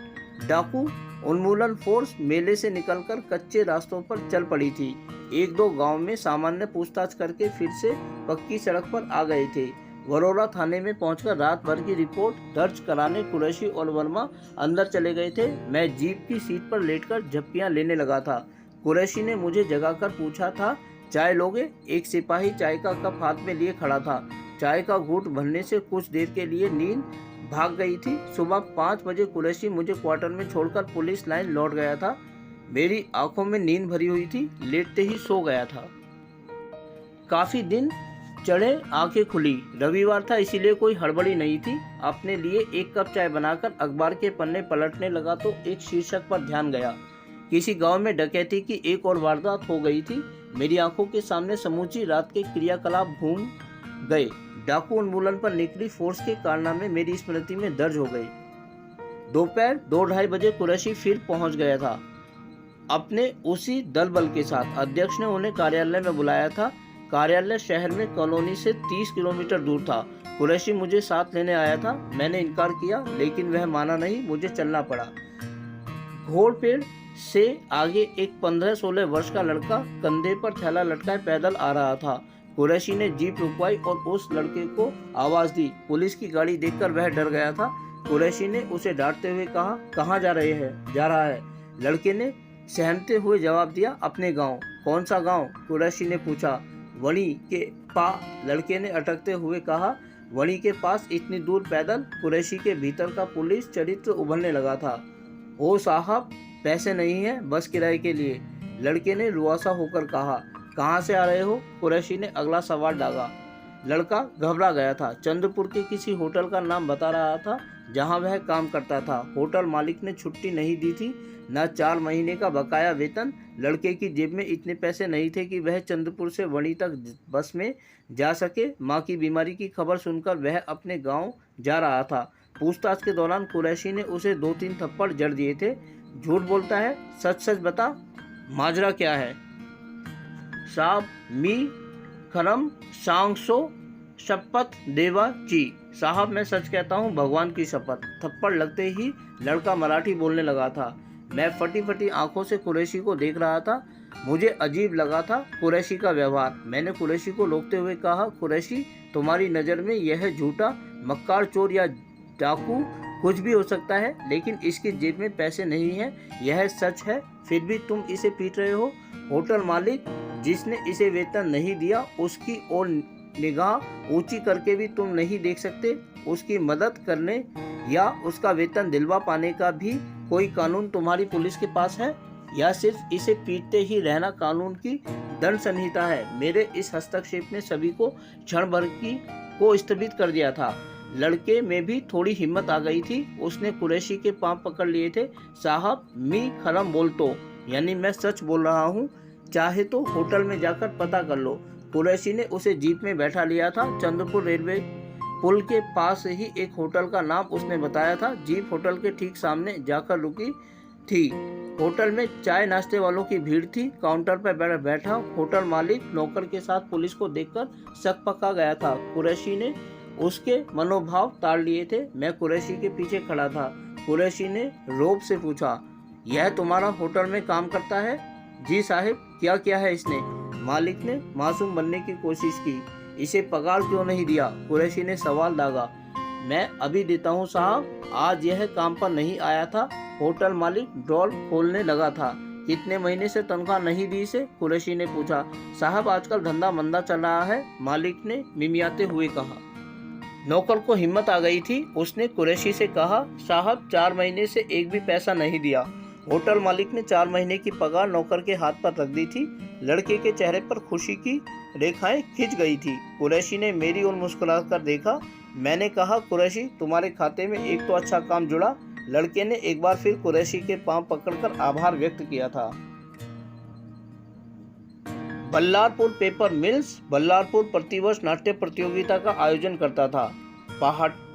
डाकू उन्मूलन फोर्स मेले से निकलकर कच्चे रास्तों पर चल पड़ी थी। 1-2 गांव में सामान्य पूछताछ करके फिर से पक्की सड़क पर आ गए थे। वरोरा थाने में पहुंचकर रात भर की रिपोर्ट दर्ज कराने कुरैशी और वर्मा अंदर चले गए थे। मैं जीप की सीट पर लेटकर झप्पियां लेने लगा था। कुरैशी ने मुझे जगाकर पूछा था, चाय लोगे? एक सिपाही चाय का कप हाथ में लिए खड़ा था। चाय का घूंट भरने से कुछ देर के लिए नींद भाग गई थी। सुबह 5 बजे कुरैशी मुझे क्वार्टर में छोड़कर पुलिस लाइन लौट गया था। मेरी आंखों में नींद भरी हुई थी। लेटते ही सो गया था। काफी दिन चढ़े आंखें खुली। रविवार था इसीलिए कोई हड़बड़ी नहीं थी। अपने लिए एक कप चाय बनाकर अखबार के पन्ने पलटने लगा तो एक शीर्षक पर ध्यान गया। किसी गांव में डकैती की एक और वारदात हो गई थी। मेरी आंखों के सामने समूची रात के क्रियाकलाप घूम गए। डाकू उन्मूलन पर निकली फोर्स के कारनामे मेरी स्मृति में दर्ज हो गए। दोपहर 2-2:30 बजे कुरैशी फिर पहुंच गया था अपने उसी दल बल के साथ। अध्यक्ष ने उन्हें कार्यालय में बुलाया था। कार्यालय शहर में कॉलोनी से 30 किलोमीटर दूर था। कुरैशी मुझे साथ लेने आया था। मैंने इनकार किया लेकिन वह माना नहीं। मुझे चलना पड़ा। घोड़पेड़ से आगे एक 15-16 वर्ष का लड़का कंधे पर थैला लटकाए पैदल आ रहा था। कुरैशी ने जीप रुकवाई और उस लड़के को आवाज दी। पुलिस की गाड़ी देखकर वह डर गया था। कुरैशी ने उसे डांटते हुए कहा, कहाँ जा रहा है? लड़के ने सहमते हुए जवाब दिया, अपने गांव। कौन सा गांव? कुरैशी ने पूछा। वणी के लड़के ने अटकते हुए कहा। वणी के पास इतनी दूर पैदल? कुरैशी के भीतर का पुलिस चरित्र उभरने लगा था। ओ साहब, पैसे नहीं है बस किराए के लिए, लड़के ने रुआसा होकर कहा। कहाँ से आ रहे हो? कुरैशी ने अगला सवाल डाला। लड़का घबरा गया था। चंद्रपुर के किसी होटल का नाम बता रहा था जहां वह काम करता था। होटल मालिक ने छुट्टी नहीं दी थी, न 4 महीने का बकाया वेतन। लड़के की जेब में इतने पैसे नहीं थे कि वह चंद्रपुर से वणी तक बस में जा सके। माँ की बीमारी की खबर सुनकर वह अपने गांव जा रहा था। पूछताछ के दौरान कुरैशी ने उसे 2-3 थप्पड़ जड़ दिए थे। झूठ बोलता है, सच सच बता, माजरा क्या है? साहब, मी खरम सांगसो शपथ देवा ची। साहब, मैं सच कहता हूँ, भगवान की शपथ। थप्पड़ लगते ही लड़का मराठी बोलने लगा था। मैं फटी फटी आंखों से कुरैशी को देख रहा था। मुझे अजीब लगा था कुरैशी का व्यवहार। मैंने कुरैशी को रोकते हुए कहा, कुरैशी, तुम्हारी नज़र में यह झूठा मक्कार, चोर या डाकू कुछ भी हो सकता है, लेकिन इसकी जेब में पैसे नहीं है, यह सच है। फिर भी तुम इसे पीट रहे हो। होटल मालिक जिसने इसे वेतन नहीं दिया, उसकी ओर निगाह ऊंची करके भी तुम नहीं देख सकते? उसकी मदद करने या उसका वेतन दिलवा पाने का भी कोई कानून तुम्हारी पुलिस के पास है, या सिर्फ इसे पीटते ही रहना कानून की दंड संहिता है? मेरे इस हस्तक्षेप ने सभी को क्षण भर को स्थगित कर दिया था। लड़के में भी थोड़ी हिम्मत आ गई थी। उसने कुरैशी के पांव पकड़ लिए थे। साहब, मी खरम बोल तो, यानी मैं सच बोल रहा हूँ, चाहे तो होटल में जाकर पता कर लो। कुरैशी ने उसे जीप में बैठा लिया था। चंद्रपुर रेलवे पुल के पास ही एक होटल का नाम उसने बताया था। जीप होटल के ठीक सामने जाकर रुकी थी। होटल में चाय नाश्ते वालों की भीड़ थी। काउंटर पर बैठा होटल मालिक नौकर के साथ पुलिस को देखकर शक पका गया था। कुरैशी ने उसके मनोभाव ताड़ लिए थे। मैं कुरैशी के पीछे खड़ा था। कुरैशी ने रौब से पूछा, यह तुम्हारा होटल में काम करता है? जी साहब। क्या किया है इसने? मालिक ने मासूम बनने की कोशिश की। इसे पगार क्यों नहीं दिया? कुरैशी ने सवाल दागा। मैं अभी देता हूँ साहब, आज यह काम पर नहीं आया था। होटल मालिक ड्रॉल खोलने लगा था। कितने महीने से तनख्वाह नहीं दी इसे? कुरैशी ने पूछा। साहब, आजकल धंधा मंदा चल रहा है, मालिक ने मिमियाते हुए कहा। नौकर को हिम्मत आ गई थी। उसने कुरैशी से कहा, साहब, 4 महीने से एक भी पैसा नहीं दिया। होटल मालिक ने 4 महीने की पगार नौकर के हाथ पर रख दी थी। लड़के के चेहरे पर खुशी की रेखाएं खिंच गई थी। कुरैशी ने मेरी ओर मुस्कुराकर देखा। मैंने कहा, कुरैशी, तुम्हारे खाते में एक तो अच्छा काम जुड़ा। लड़के ने एक बार फिर कुरैशी के पांव पकड़कर आभार व्यक्त किया था। बल्लारपुर पेपर मिल्स बल्लारपुर प्रतिवर्ष नाट्य प्रतियोगिता का आयोजन करता था।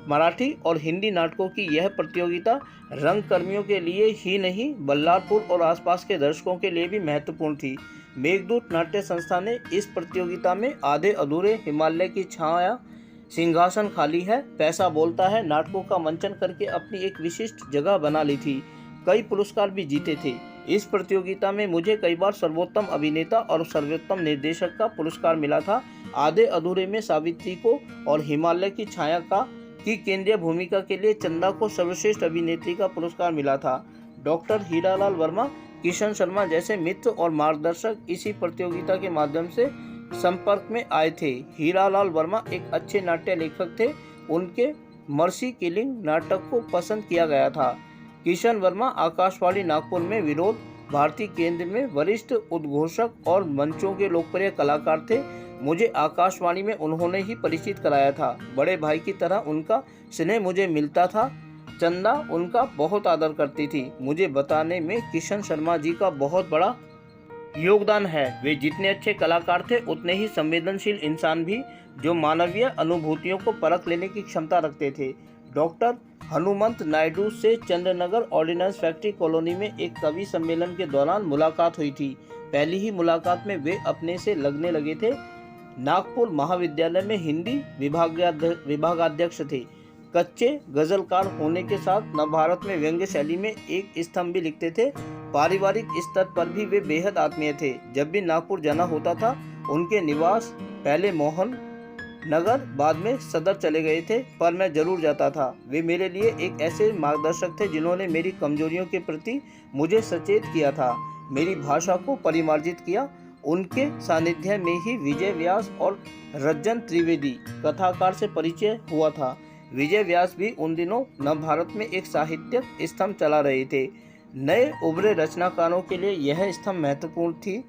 मराठी और हिंदी नाटकों की यह प्रतियोगिता रंगकर्मियों के लिए ही नहीं, बल्लारपुर और आसपास के दर्शकों के लिए भी महत्वपूर्ण थी। मेघदूत नाट्य संस्था ने इस प्रतियोगिता में आधे अधूरे हिमालय की छाया सिंहासन खाली है, पैसा बोलता है नाटकों का मंचन करके अपनी एक विशिष्ट जगह बना ली थी। कई पुरस्कार भी जीते थे। इस प्रतियोगिता में मुझे कई बार सर्वोत्तम अभिनेता और सर्वोत्तम निर्देशक का पुरस्कार मिला था। आधे अधूरे में सावित्री को और हिमालय की छाया की केंद्रीय भूमिका के लिए चंदा को सर्वश्रेष्ठ अभिनेत्री का पुरस्कार मिला था। डॉक्टर हीरालाल वर्मा, किशन शर्मा जैसे मित्र और मार्गदर्शक इसी प्रतियोगिता के माध्यम से संपर्क में आए थे। हीरालाल वर्मा एक अच्छे नाट्य लेखक थे। उनके मर्सी किलिंग नाटक को पसंद किया गया था। किशन वर्मा आकाशवाणी नागपुर में विरोध भारती केंद्र में वरिष्ठ उद्घोषक और मंचों के लोकप्रिय कलाकार थे। मुझे आकाशवाणी में उन्होंने ही परिचित कराया था। बड़े भाई की तरह उनका स्नेह मुझे मिलता था। चंदा उनका बहुत आदर करती थी। मुझे बताने में किशन शर्मा जी का बहुत बड़ा योगदान है। वे जितने अच्छे कलाकार थे उतने ही संवेदनशील इंसान भी, जो मानवीय अनुभूतियों को परख लेने की क्षमता रखते थे। डॉक्टर हनुमंत नायडू से चंद्रनगर ऑर्डिनेंस फैक्ट्री कॉलोनी में एक कवि सम्मेलन के दौरान मुलाकात हुई थी। पहली ही मुलाकात में वे अपने से लगने लगे थे। नागपुर महाविद्यालय में हिंदी विभागाध्यक्ष थे। कच्चे गजलकार होने के साथ नवभारत में व्यंग्य शैली में एक स्तंभ भी लिखते थे। पारिवारिक स्तर पर भी वे बेहद आत्मीय थे। जब भी नागपुर जाना होता था, उनके निवास पहले मोहन नगर, बाद में सदर चले गए थे, पर मैं जरूर जाता था। वे मेरे लिए एक ऐसे मार्गदर्शक थे जिन्होंने मेरी कमजोरियों के प्रति मुझे सचेत किया था, मेरी भाषा को परिमार्जित किया। उनके सानिध्य में ही विजय व्यास और रज्जन त्रिवेदी कथाकार से परिचय हुआ था। विजय व्यास भी उन दिनों नवभारत में एक साहित्यिक स्तंभ चला रहे थे। नए उभरे रचनाकारों के लिए यह स्तंभ महत्वपूर्ण थी।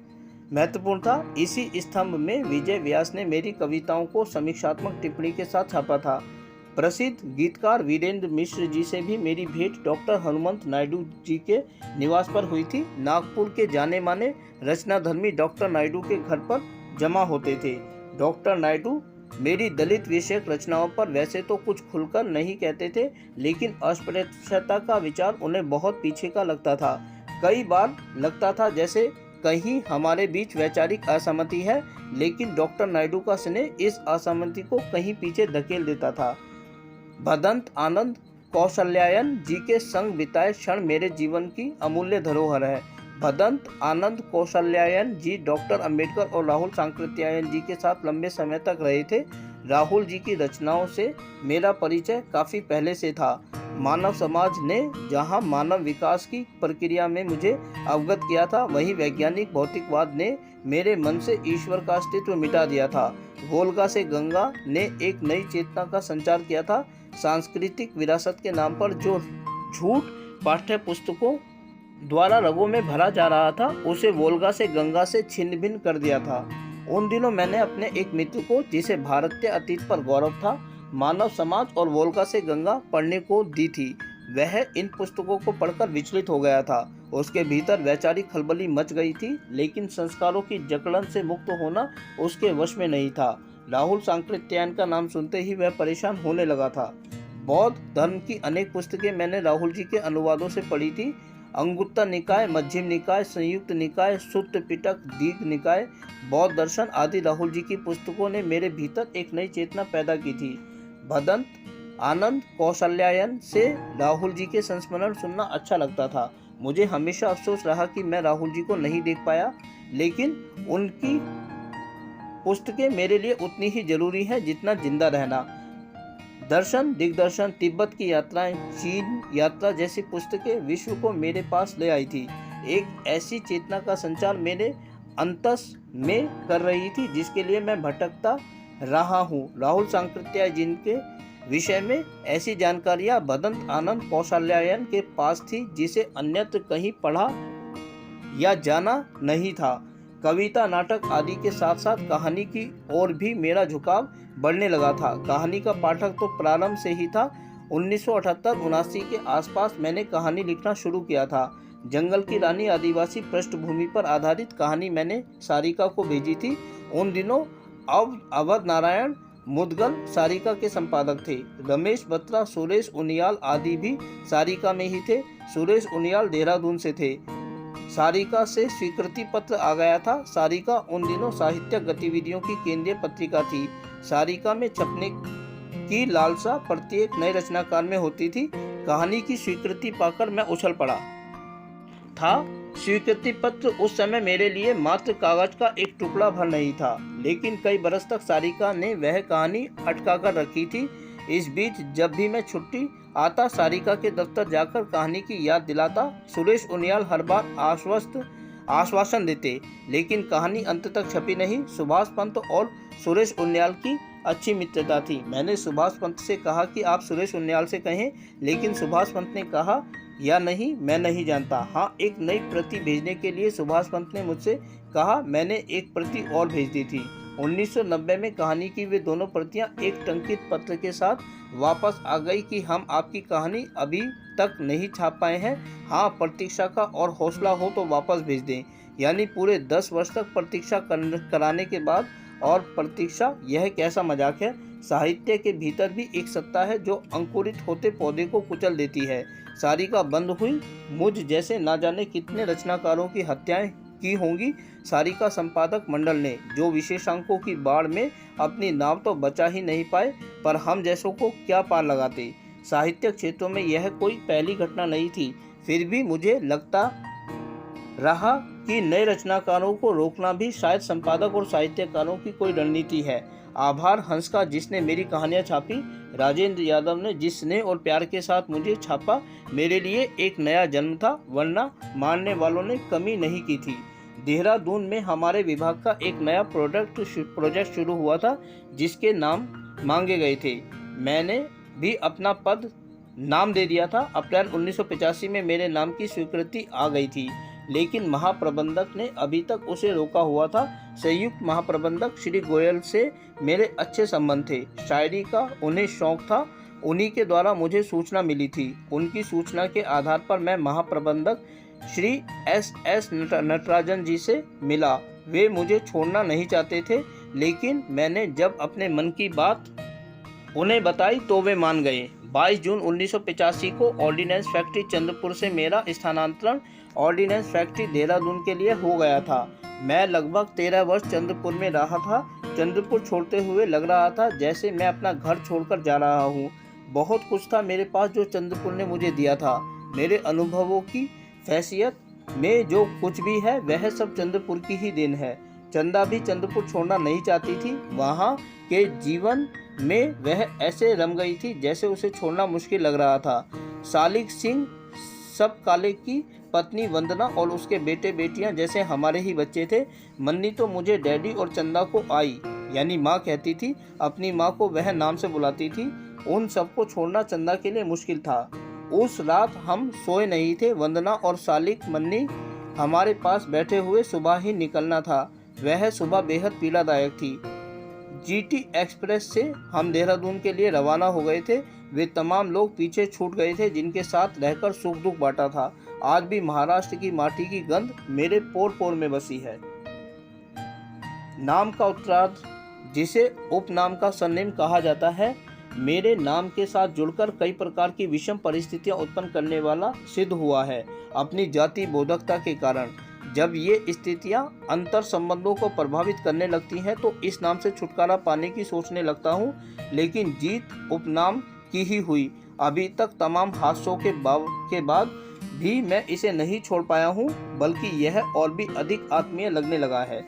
महत्वपूर्ण था। इसी स्तंभ में विजय व्यास ने मेरी कविताओं को समीक्षात्मक टिप्पणी के साथ छापा था। प्रसिद्ध गीतकार वीरेंद्र मिश्र जी से भी मेरी भेंट डॉक्टर हनुमंत नायडू जी के निवास पर हुई थी। नागपुर के जाने माने रचनाधर्मी डॉक्टर नायडू के घर पर जमा होते थे। डॉक्टर नायडू मेरी दलित विषयक रचनाओं पर वैसे तो कुछ खुलकर नहीं कहते थे, लेकिन अस्पृश्यता का विचार उन्हें बहुत पीछे का लगता था। कई बार लगता था जैसे कहीं हमारे बीच वैचारिक असहमति है, लेकिन डॉक्टर नायडू का स्नेह इस असहमति को कहीं पीछे धकेल देता था। भदंत आनंद कौशल्यायन जी के संग बिताए क्षण मेरे जीवन की अमूल्य धरोहर है। भदंत आनंद कौशल्यायन जी डॉक्टर अंबेडकर और राहुल सांकृत्यायन जी के साथ लंबे समय तक रहे थे। राहुल जी की रचनाओं से मेरा परिचय काफ़ी पहले से था। मानव समाज ने जहां मानव विकास की प्रक्रिया में मुझे अवगत किया था, वहीं वैज्ञानिक भौतिकवाद ने मेरे मन से ईश्वर का अस्तित्व मिटा दिया था। वोल्गा से गंगा ने एक नई चेतना का संचार किया था। सांस्कृतिक विरासत के नाम पर जो झूठ पाठ्य पुस्तकों द्वारा रगों में भरा जा रहा था, उसे वोल्गा से गंगा से छिन्न भिन्न कर दिया था। उन दिनों मैंने अपने एक मित्र को, जिसे भारतीय अतीत पर गौरव था, मानव समाज और वोल्गा से गंगा पढ़ने को दी थी। वह इन पुस्तकों को पढ़कर विचलित हो गया था। उसके भीतर वैचारिक खलबली मच गई थी, लेकिन संस्कारों की जकड़न से मुक्त होना उसके वश में नहीं था। राहुल सांकृत्यायन का नाम सुनते ही वह परेशान होने लगा था। बौद्ध धर्म की अनेक पुस्तकें मैंने राहुल जी के अनुवादों से पढ़ी थी। अंगुत्तर निकाय, मध्यम निकाय, संयुक्त निकाय, सूत्र पिटक, दीर्घ निकाय, बौद्ध दर्शन आदि राहुल जी की पुस्तकों ने मेरे भीतर एक नई चेतना पैदा की थी। भदंत आनंद कौशल्यायन से राहुल जी के संस्मरण सुनना अच्छा लगता था। मुझे हमेशा अफसोस रहा कि मैं राहुल जी को नहीं देख पाया, लेकिन उनकी पुस्तकें मेरे लिए उतनी ही जरूरी है जितना जिंदा रहना। दर्शन, दिग्दर्शन, तिब्बत की यात्राएं, चीन यात्रा जैसी पुस्तकें विश्व को मेरे पास ले आई थी। एक ऐसी चेतना का संचार मेरे अंतस में कर रही थी जिसके लिए मैं भटकता रहा हूँ। राहुल सांकृत्यायन जिनके विषय में ऐसी जानकारियाँ भदंत आनंद कौशल्यायन के पास थी जिसे अन्यत्र कहीं पढ़ा या जाना नहीं था। कविता, नाटक आदि के साथ साथ कहानी की ओर भी मेरा झुकाव बढ़ने लगा था। कहानी का पाठक तो प्रारंभ से ही था। 1978-79 के आसपास मैंने कहानी लिखना शुरू किया था। जंगल की रानी आदिवासी पृष्ठभूमि पर आधारित कहानी मैंने सारिका को भेजी थी। उन दिनों अवध नारायण मुदगल सारिका के संपादक थे। रमेश बत्रा, सुरेश उनियाल आदि भी सारिका में ही थे। सुरेश उनियाल देहरादून से थे। सारिका से स्वीकृति पत्र आ गया था। सारिका उन दिनों साहित्यिक गतिविधियों की केंद्रीय पत्रिका थी। सारिका में छपने की लालसा प्रत्येक नए रचनाकार में होती थी। कहानी की स्वीकृति पाकर मैं उछल पड़ा था। स्वीकृति पत्र उस समय मेरे लिए मात्र कागज का एक टुकड़ा भर नहीं था, लेकिन कई बरस तक सारिका ने वह कहानी अटका कर रखी थी। इस बीच जब भी मैं छुट्टी आता, सारिका के दफ्तर जाकर कहानी की याद दिलाता। सुरेश उनियाल हर बार आश्वासन देते, लेकिन कहानी अंत तक छपी नहीं। सुभाष पंत और सुरेश उनियाल की अच्छी मित्रता थी। मैंने सुभाष पंत से कहा कि आप सुरेश उनियाल से कहें, लेकिन सुभाष पंत ने कहा या नहीं, मैं नहीं जानता। हाँ, एक नई प्रति भेजने के लिए सुभाष पंत ने मुझसे कहा। मैंने एक प्रति और भेज दी थी। 1990 में कहानी की वे दोनों प्रतियां एक टंकित पत्र के साथ वापस आ गई कि हम आपकी कहानी अभी तक नहीं छाप पाए हैं। हाँ, प्रतीक्षा का और हौसला हो तो वापस भेज दें। यानी पूरे 10 वर्ष तक प्रतीक्षा कराने के बाद। और प्रतीक्षा, यह कैसा मजाक है। साहित्य के भीतर भी एक सत्ता है जो अंकुरित होते पौधे को कुचल देती है। सारिका बंद हुई। मुझ जैसे ना जाने कितने रचनाकारों की हत्याएं की होंगी सारिका संपादक मंडल ने, जो विशेषांकों की बाढ़ में अपनी नाव तो बचा ही नहीं पाए, पर हम जैसों को क्या पार लगाते। साहित्यिक क्षेत्रों में यह कोई पहली घटना नहीं थी। फिर भी मुझे लगता रहा कि नए रचनाकारों को रोकना भी शायद संपादक और साहित्यकारों की कोई रणनीति है। आभार हंस का, जिसने मेरी कहानियां छापी। राजेंद्र यादव ने जिस स्नेह और प्यार के साथ मुझे छापा, मेरे लिए एक नया जन्म था, वरना मानने वालों ने कमी नहीं की थी। देहरादून में हमारे विभाग का एक नया प्रोजेक्ट शुरू हुआ था, जिसके नाम मांगे गए थे। मैंने भी अपना नाम दे दिया था। अप्रैल 1985 में मेरे नाम की स्वीकृति आ गई थी। लेकिन महाप्रबंधक ने अभी तक उसे रोका हुआ था। संयुक्त महाप्रबंधक श्री गोयल से मेरे अच्छे संबंध थे। शायरी का उन्हें शौक था। उन्हीं के द्वारा मुझे सूचना मिली थी। उनकी सूचना के आधार पर मैं महाप्रबंधक श्री एस नटराजन जी से मिला। वे मुझे छोड़ना नहीं चाहते थे, लेकिन मैंने जब अपने मन की बात उन्हें बताई तो वे मान गए। 22 जून 1985 को ऑर्डिनेंस फैक्ट्री चंद्रपुर से मेरा स्थानांतरण ऑर्डिनेंस फैक्ट्री देहरादून के लिए हो गया था। मैं लगभग 13 वर्ष चंद्रपुर में रहा था। चंद्रपुर छोड़ते हुए लग रहा था जैसे मैं अपना घर छोड़कर जा रहा हूँ। बहुत कुछ था मेरे पास जो चंद्रपुर ने मुझे दिया था। मेरे अनुभवों की हैसियत में जो कुछ भी है वह सब चंद्रपुर की ही देन है। चंदा भी चंद्रपुर छोड़ना नहीं चाहती थी। वहाँ के जीवन में वह ऐसे रम गई थी जैसे उसे छोड़ना मुश्किल लग रहा था। सालिक सिंह सब काले की पत्नी वंदना और उसके बेटे बेटियां जैसे हमारे ही बच्चे थे। मन्नी तो मुझे डैडी और चंदा को आई यानी माँ कहती थी। अपनी माँ को वह नाम से बुलाती थी। उन सबको छोड़ना चंदा के लिए मुश्किल था। उस रात हम सोए नहीं थे। वंदना और सालिक मन्नी हमारे पास बैठे हुए सुबह ही निकलना था। वह सुबह बेहद पीड़ादायक थी। जीटी एक्सप्रेस से हम देहरादून के लिए रवाना हो गए थे। वे तमाम लोग पीछे छूट गए थे जिनके साथ रहकर सुख दुख बांटा था। आज भी महाराष्ट्र की माटी की गंध मेरे पोर पोर में बसी है। नाम का उत्तरार्ध, जिसे उपनाम का सरनेम कहा जाता है, मेरे नाम के साथ जुड़कर कई प्रकार की विषम परिस्थितियां उत्पन्न करने वाला सिद्ध हुआ है। अपनी जाति बोधकता के कारण जब ये स्थितियां अंतर संबंधों को प्रभावित करने लगती हैं तो इस नाम से छुटकारा पाने की सोचने लगता हूँ, लेकिन जीत उपनाम की ही हुई। अभी तक तमाम हादसों के बाद भी मैं इसे नहीं छोड़ पाया हूँ, बल्कि यह और भी अधिक आत्मीय लगने लगा है।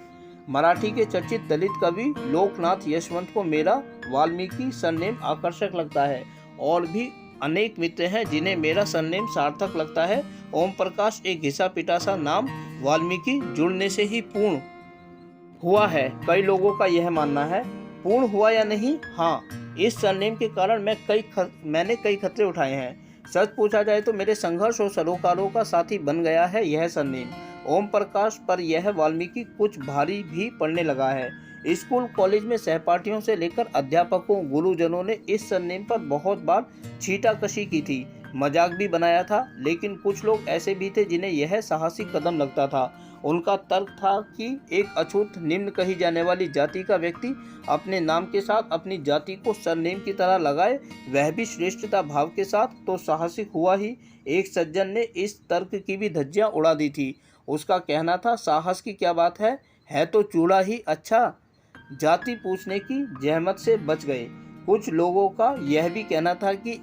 मराठी के चर्चित दलित कवि लोकनाथ यशवंत को मेरा वाल्मीकि सरनेम आकर्षक लगता है। और भी अनेक मित्र हैं जिन्हें मेरा सरनेम सार्थक लगता है। ओम प्रकाश एक घिसा पिटा सा नाम वाल्मीकि जुड़ने से ही पूर्ण हुआ है, कई लोगों का यह मानना है। पूर्ण हुआ या नहीं? हाँ, इस सरनेम के कारण मैंने कई खतरे उठाए हैं। सच पूछा जाए तो मेरे संघर्ष और सरोकारों का साथी बन गया है यह सरनेम। ओम प्रकाश पर यह वाल्मीकि कुछ भारी भी पड़ने लगा है। स्कूल कॉलेज में सहपाठियों से लेकर अध्यापकों गुरुजनों ने इस सरनेम पर बहुत बार छींटाकशी की थी, मजाक भी बनाया था। लेकिन कुछ लोग ऐसे भी थे जिन्हें यह साहसी कदम लगता था। उनका तर्क था कि एक अछूत निम्न कही जाने वाली जाति का व्यक्ति अपने नाम के साथ अपनी जाति को सरनेम की तरह लगाए, वह भी श्रेष्ठता भाव के साथ, तो साहसिक हुआ ही। एक सज्जन ने इस तर्क की भी धज्जियां उड़ा दी थी। उसका कहना था, साहस की क्या बात है तो चूड़ा ही अच्छा। जाति पूछने की जहमत से बच गए। कुछ लोगों का यह भी कहना था कि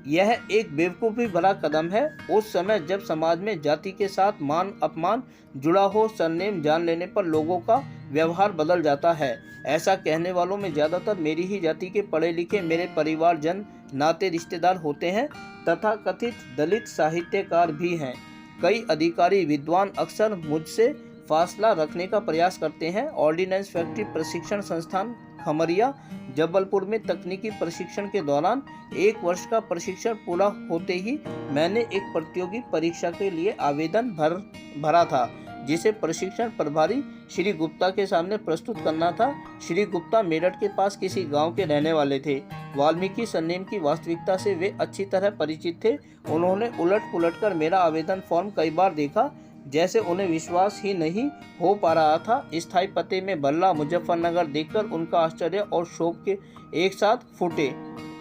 यह एक बेवकूफ़ी भरा कदम है। उस समय जब समाज में जाति के साथ मान अपमान जुड़ा हो, सरनेम जान लेने पर लोगों का व्यवहार बदल जाता है। ऐसा कहने वालों में ज़्यादातर मेरी ही जाति के पढ़े लिखे मेरे परिवारजन, नाते रिश्तेदार होते हैं तथा कथित दलित साहित्यकार भी हैं। कई अधिकारी विद्वान अक्सर मुझसे फासला रखने का प्रयास करते हैं। ऑर्डिनेंस फैक्ट्री प्रशिक्षण संस्थान खमरिया जबलपुर में तकनीकी प्रशिक्षण के दौरान 1 वर्ष का प्रशिक्षण पूरा होते ही मैंने एक प्रतियोगी परीक्षा के लिए आवेदन भरा था, जिसे प्रशिक्षण प्रभारी श्री गुप्ता के सामने प्रस्तुत करना था। श्री गुप्ता मेरठ के पास किसी गांव के रहने वाले थे। वाल्मीकि सरनेम की वास्तविकता से वे अच्छी तरह परिचित थे। उन्होंने उलट पुलट कर मेरा आवेदन फॉर्म कई बार देखा, जैसे उन्हें विश्वास ही नहीं हो पा रहा था। स्थायी पते में बल्ला मुजफ्फरनगर देखकर उनका आश्चर्य और शोक के एक साथ फूटे।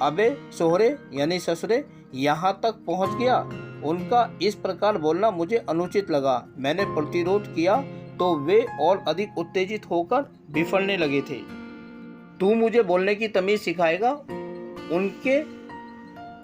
अबे सोहरे यानी ससुरे, यहाँ तक पहुँच गया। उनका इस प्रकार बोलना मुझे अनुचित लगा। मैंने प्रतिरोध किया तो वे और अधिक उत्तेजित होकर बिफरने लगे थे। तू मुझे बोलने की तमीज सिखाएगा? उनके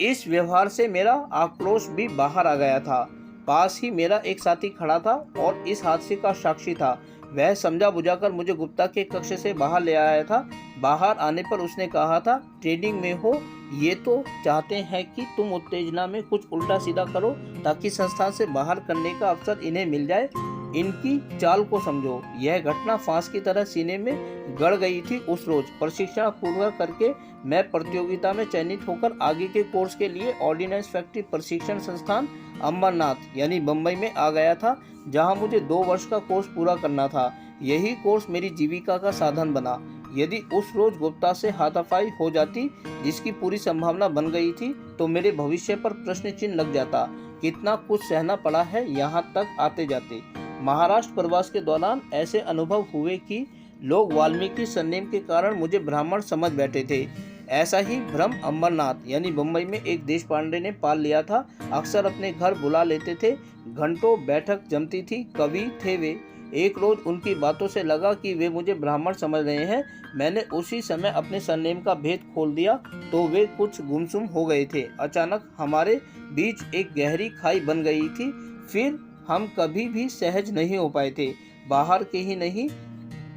इस व्यवहार से मेरा आक्रोश भी बाहर आ गया था। पास ही मेरा एक साथी खड़ा था और इस हादसे का साक्षी था। वह समझा बुझाकर मुझे गुप्ता के कक्ष से बाहर ले आया था। बाहर आने पर उसने कहा था, ट्रेडिंग में हो, ये तो चाहते हैं कि तुम उत्तेजना में कुछ उल्टा सीधा करो ताकि संस्थान से बाहर करने का अवसर इन्हें मिल जाए। इनकी चाल को समझो। यह घटना फांस की तरह सीने में गड़ गई थी। उस रोज प्रशिक्षण पूरा करके मैं प्रतियोगिता में चयनित होकर आगे के कोर्स के लिए ऑर्डिनेंस फैक्ट्री प्रशिक्षण संस्थान अंबरनाथ यानी बम्बई में आ गया था, जहां मुझे 2 वर्ष का कोर्स पूरा करना था। यही कोर्स मेरी जीविका का साधन बना। यदि उस रोज गुप्ता से हाथापाई हो जाती, जिसकी पूरी संभावना बन गई थी, तो मेरे भविष्य पर प्रश्न चिन्ह लग जाता। कितना कुछ सहना पड़ा है यहाँ तक आते जाते। महाराष्ट्र प्रवास के दौरान ऐसे अनुभव हुए कि लोग वाल्मीकि सरनेम के कारण मुझे ब्राह्मण समझ बैठे थे। ऐसा ही भ्रम अंबरनाथ यानी बम्बई में एक देश पांडे ने पाल लिया था। अक्सर अपने घर बुला लेते थे, घंटों बैठक जमती थी। कवि थे वे। एक रोज उनकी बातों से लगा कि वे मुझे ब्राह्मण समझ रहे हैं। मैंने उसी समय अपने सरनेम का भेद खोल दिया तो वे कुछ गुमसुम हो गए थे। अचानक हमारे बीच एक गहरी खाई बन गई थी। फिर हम कभी भी सहज नहीं हो पाए थे। बाहर के ही नहीं,